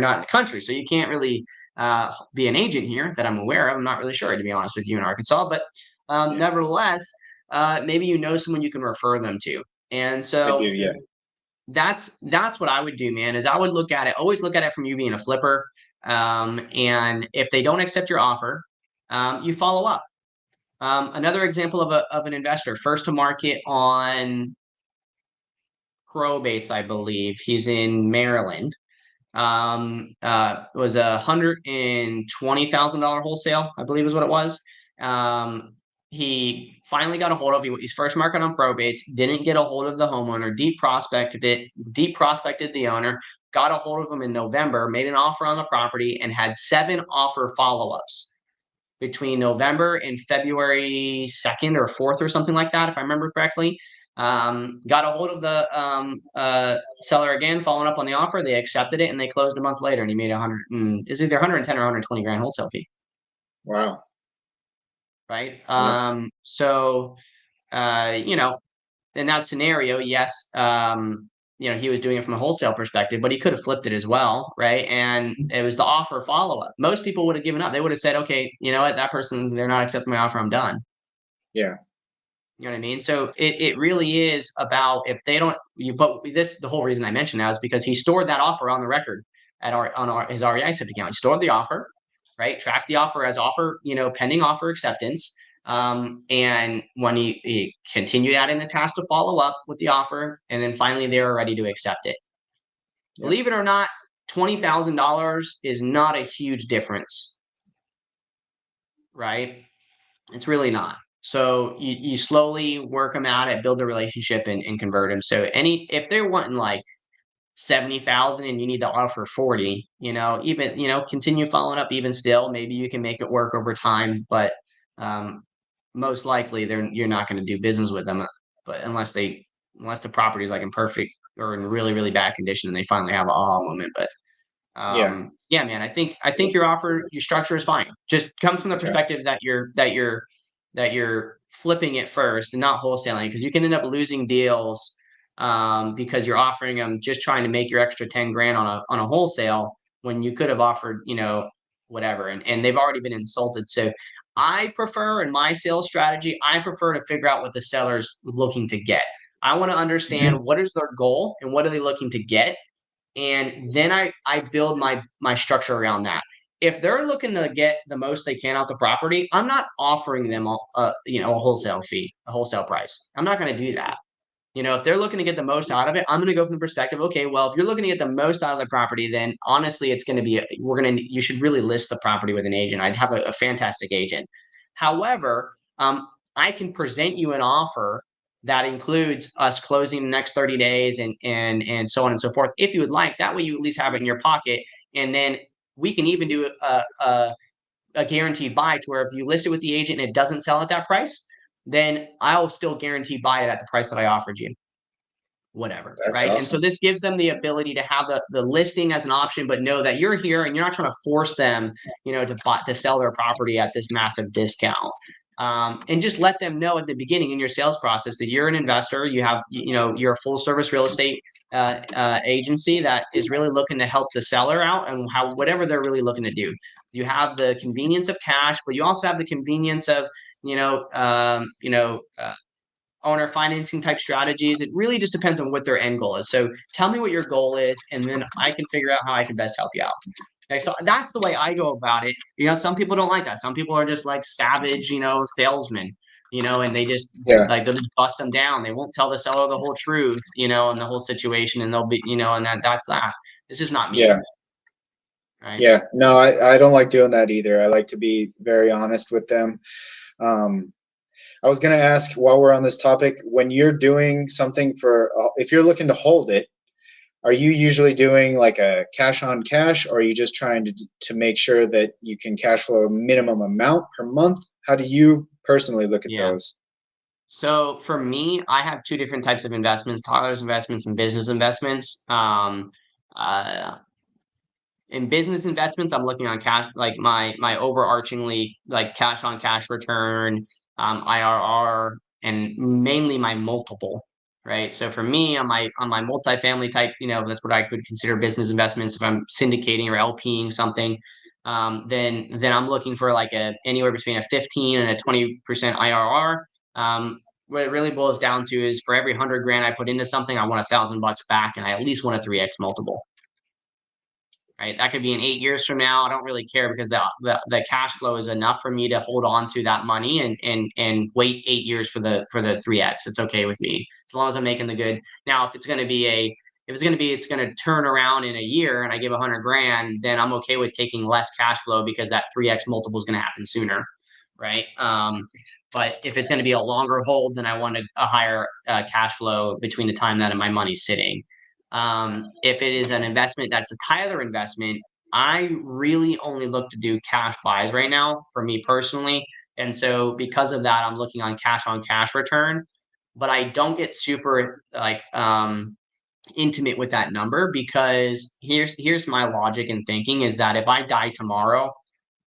not in the country, so you can't really be an agent here that I'm aware of. I'm not really sure, to be honest with you, in Arkansas, but Yeah. nevertheless, maybe you know someone you can refer them to, and I do. so Yeah. that's what I would do, man. Is I would always look at it from you being a flipper, and if they don't accept your offer, you follow up. Another example of an investor, first to market on probates, I believe. He's in Maryland. Was $120,000 wholesale, I believe is what it was. He finally got a hold of he's first market on probates, didn't get a hold of the homeowner, deep prospected the owner, got a hold of him in November, made an offer on the property, and had 7 offer follow-ups between November and February 2nd or 4th or something like that, if I remember correctly. Got a hold of the seller again, following up on the offer. They accepted it and they closed a month later, and he made is either 110 or 120 grand wholesale fee. Wow. Right. Yeah. So, you know, in that scenario, yes, you know, he was doing it from a wholesale perspective, but he could have flipped it as well, right? And it was the offer follow-up. Most people would have given up. They would have said, okay, you know what, they're not accepting my offer, I'm done. Yeah. You know what I mean? So it really is about, if they don't, the whole reason I mentioned that is because he stored that offer on the record at his REISift account. He stored the offer, right? Tracked the offer as offer, you know, pending offer acceptance. And when he continued adding the task to follow up with the offer, and then finally they were ready to accept it. Yeah. Believe it or not, $20,000 is not a huge difference, right? It's really not. So you slowly work them out it, build the relationship, and convert them. So if they're wanting like 70,000 and you need to offer 40, you know, even, you know, continue following up even still, maybe you can make it work over time, but um, most likely you're not going to do business with them, but unless the property is like in perfect or in really, really bad condition and they finally have an aha moment. But Yeah. yeah, man, I think your structure is fine. Just comes from the Okay. perspective that you're flipping it first and not wholesaling, because you can end up losing deals because you're offering them just trying to make your extra 10 grand on a wholesale when you could have offered, you know, whatever, and they've already been insulted. So I prefer, in my sales strategy, I prefer to figure out what the seller's looking to get. I want to understand Mhm. what is their goal and what are they looking to get, and then I build my structure around that. If they're looking to get the most they can out the property, I'm not offering them you know, a wholesale fee, a wholesale price. I'm not going to do that. You know, if they're looking to get the most out of it, I'm going to go from the perspective, okay, well, if you're looking to get the most out of the property, then honestly, it's going to be, you should really list the property with an agent. I'd have a fantastic agent. However, I can present you an offer that includes us closing the next 30 days and so on and so forth. If you would like, that way you at least have it in your pocket. And then we can even do a guaranteed buy to where if you list it with the agent and it doesn't sell at that price, then I'll still guarantee buy it at the price that I offered you, whatever, That's right? And so awesome. this gives them the ability to have the listing as an option, but know that you're here and you're not trying to force them, you know, to sell their property at this massive discount. And just let them know at the beginning in your sales process that you're an investor. You know, you're a full service real estate agency that is really looking to help the seller out and whatever they're really looking to do. You have the convenience of cash, but you also have the convenience of, owner financing type strategies. It really just depends on what their end goal is. So tell me what your goal is, and then I can figure out how I can best help you out. Okay, so that's the way I go about it. You know, some people don't like that. Some people are just like savage, you know, salesmen, you know, and they just Yeah. like they'll just bust them down. They won't tell the seller the whole truth, you know, and the whole situation, and they'll be, you know, and that's that. This is not me, Yeah. right? Yeah. No, I don't like doing that either. I like to be very honest with them. Um, I was going to ask while we're on this topic, when you're doing something if you're looking to hold it, are you usually doing like a cash on cash, or are you just trying to make sure that you can cash flow a minimum amount per month? How do you personally look at Yeah. those? So for me, I have two different types of investments: Tyler's investments and business investments. Uh, in business investments, I'm looking on cash, like my overarchingly like cash on cash return, IRR, and mainly my multiple, right? So for me, on my multifamily type, you know, that's what I could consider business investments. If I'm syndicating or LPing something, then I'm looking for like anywhere between a 15 and a 20% IRR. What it really boils down to is for every 100 grand I put into something, I want $1,000 back, and I at least want a 3x multiple. Right? That could be in 8 years from now. I don't really care because the cash flow is enough for me to hold on to that money and wait 8 years for the 3x. It's okay with me as long as I'm making the good. Now, if it's going to be it's going to turn around in a year and I give 100 grand, then I'm okay with taking less cash flow because that 3x multiple is going to happen sooner, right? But if it's going to be a longer hold, then I want a higher cash flow between the time that my money's sitting. If it is an investment that's a Tyler investment, I really only look to do cash buys right now for me personally. And so because of that, I'm looking on cash return, but I don't get super like intimate with that number because here's my logic and thinking is that if I die tomorrow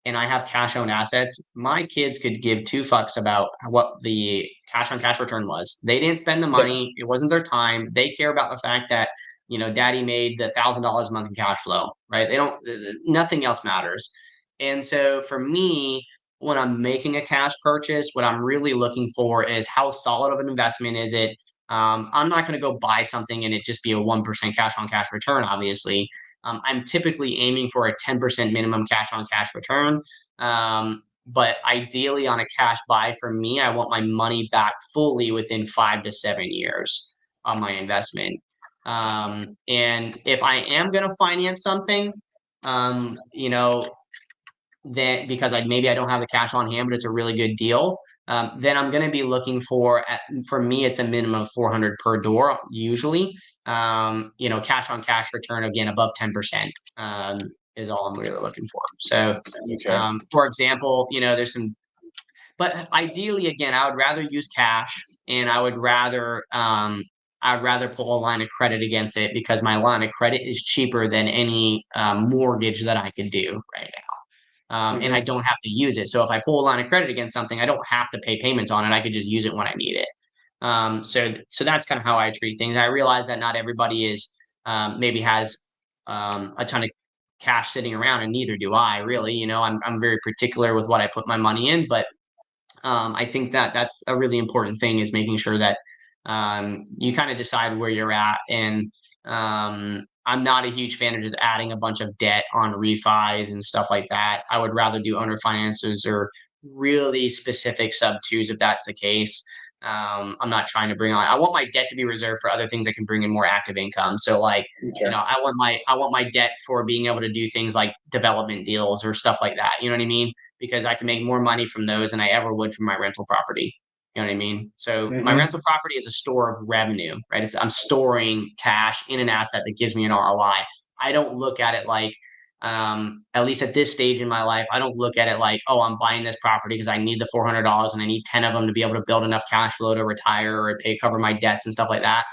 and I have cash owned assets, my kids could give two fucks about what the cash on cash return was. They didn't spend the Yep. money, it wasn't their time. They care about the fact that, daddy made the $1,000 a month in cash flow, right? They don't, nothing else matters. And so for me, when I'm making a cash purchase, what I'm really looking for is how solid of an investment is it? I'm not going to go buy something and it just be a 1% cash on cash return, obviously. I'm typically aiming for a 10% minimum cash on cash return. But ideally, on a cash buy for me, I want my money back fully within 5 to 7 years on my investment. And if I am going to finance something, um, you know, then because maybe I don't have the cash on hand, but it's a really good deal. Then I'm going to be looking for me, it's a minimum of 400 per door usually. Cash on cash return again above 10% is all I'm really looking for. So, Okay. for example, there's some, but ideally, again, I would rather use cash, and I'd rather pull a line of credit against it because my line of credit is cheaper than any mortgage that I could do right now, and I Hmm. don't have to use it. So if I pull a line of credit against something, I don't have to pay payments on it. I could just use it when I need it. So that's kind of how I treat things. I realize that not everybody maybe has a ton of cash sitting around, and neither do I really. I'm very particular with what I put my money in, but I think that that's a really important thing is making sure that you kind of decide where you're at. And I'm not a huge fan of just adding a bunch of debt on refis and stuff like that. I would rather do owner finances or really specific sub twos if that's the case. I'm not trying to bring on. I want my debt to be reserved for other things that can bring in more active income. So like, Okay. I want my debt for being able to do things like development deals or stuff like that. You know what I mean? Because I can make more money from those than I ever would from my rental property. You know what I mean? So my Hmm. rental property is a store of revenue, right? I'm storing cash in an asset that gives me an ROI. I don't look at it like, at least at this stage in my life, I don't look at it like, oh, I'm buying this property because I need the $400 and I need 10 of them to be able to build enough cash flow to retire or cover my debts and stuff like that.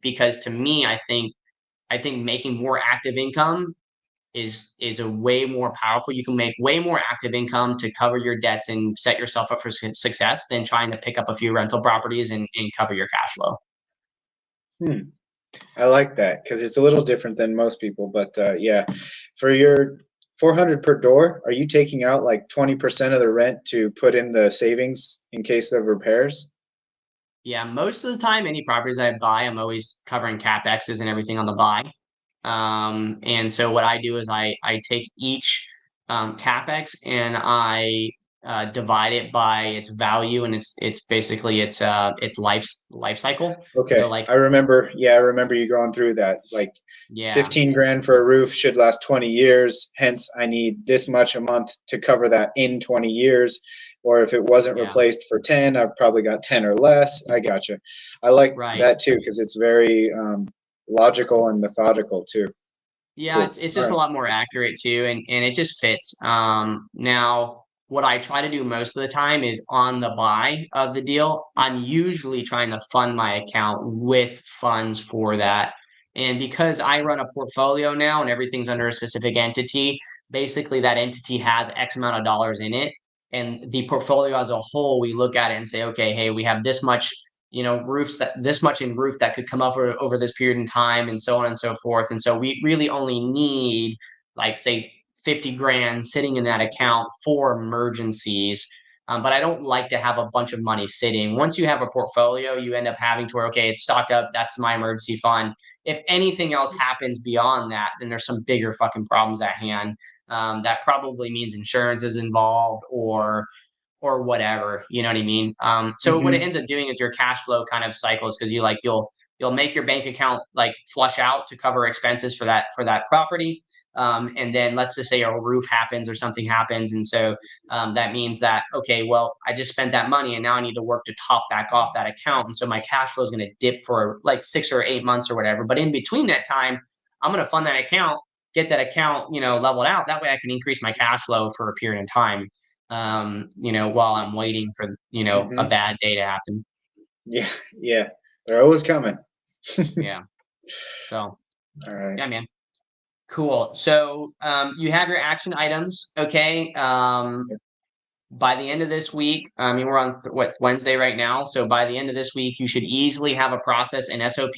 Because to me, I think making more active income is a way more powerful. You can make way more active income to cover your debts and set yourself up for success than trying to pick up a few rental properties and cover your cash flow. Hmm. I like that because it's a little different than most people. But yeah, for your 400 per door, are you taking out like 20% of the rent to put in the savings in case of repairs? Yeah, most of the time, any properties I buy, I'm always covering capexes and everything on the buy. And so what I do is I take each capex and I divide it by its value, and it's basically its life cycle. So Okay, like, I remember. Yeah, I remember you going through that. Like yeah, 15 grand for a roof should last 20 years. Hence, I need this much a month to cover that in 20 years. Or if it wasn't yeah, replaced for 10, I've probably got 10 or less. I gotcha. I like right. that too because it's very logical and methodical too. Yeah, Cool. it's All just a right. lot more accurate too, and it just fits. Now what I try to do most of the time is on the buy of the deal, I'm usually trying to fund my account with funds for that. And because I run a portfolio now and everything's under a specific entity, basically that entity has X amount of dollars in it. And the portfolio as a whole, we look at it and say, okay, hey, we have this much roofs that this much in roof that could come up over this period in time and so on and so forth. And so we really only need like say 50 grand sitting in that account for emergencies. But I don't like to have a bunch of money sitting. Once you have a portfolio, you end up having to where, okay, it's stocked up. That's my emergency fund. If anything else happens beyond that, then there's some bigger fucking problems at hand. That probably means insurance is involved or whatever, you know what I mean? So what it Mm-hmm. ends up doing is your cash flow kind of cycles because you'll make your bank account like flush out to cover expenses for that property. And then let's just say a roof happens or something happens. And so that means that, okay, well, I just spent that money and now I need to work to top back off that account. And so my cash flow is going to dip for like 6 or 8 months or whatever. But in between that time, I'm going to fund that account, get that account, leveled out. That way I can increase my cash flow for a period of time, while I'm waiting for, a bad day to happen. Yeah. Yeah. They're always coming. Yeah. So, All right. yeah, man. Cool. So you have your action items. Okay. By the end of this week, I mean, we're on Wednesday right now. So by the end of this week, you should easily have a process and SOP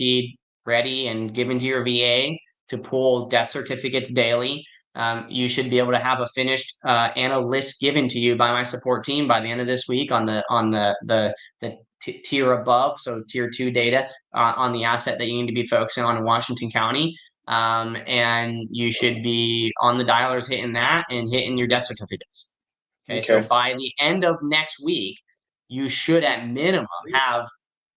ready and given to your VA to pull death certificates daily. You should be able to have a finished and a list given to you by my support team by the end of this week on the tier above, so tier 2 data on the asset that you need to be focusing on in Washington County. And you should be on the dialers hitting that and hitting your death certificates. Okay, so by the end of next week, you should at minimum have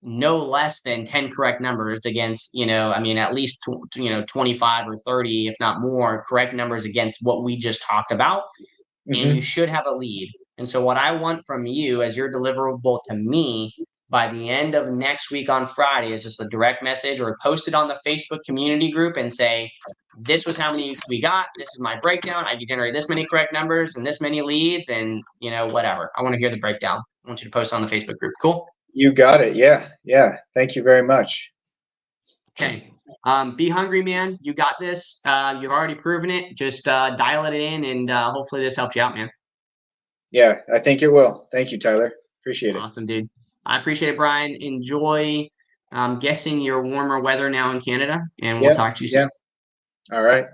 no less than 10 correct numbers against, at least 25 or 30, if not more, correct numbers against what we just talked about. And you should have a lead. And so what I want from you as your deliverable to me by the end of next week on Friday is just a direct message or post it on the Facebook community group and say, this was how many we got. This is my breakdown. I can generate this many correct numbers and this many leads and, whatever. I want to hear the breakdown. I want you to post on the Facebook group. Cool. You got it. Yeah. Yeah. Thank you very much. Okay. Be hungry, man. You got this. You've already proven it. Just dial it in and hopefully this helps you out, man. Yeah, I think it will. Thank you, Tyler. Appreciate it. Awesome, dude. I appreciate it, Brian. Enjoy. I'm guessing you're warmer weather now in Canada, and we'll talk to you soon. Yeah. All right.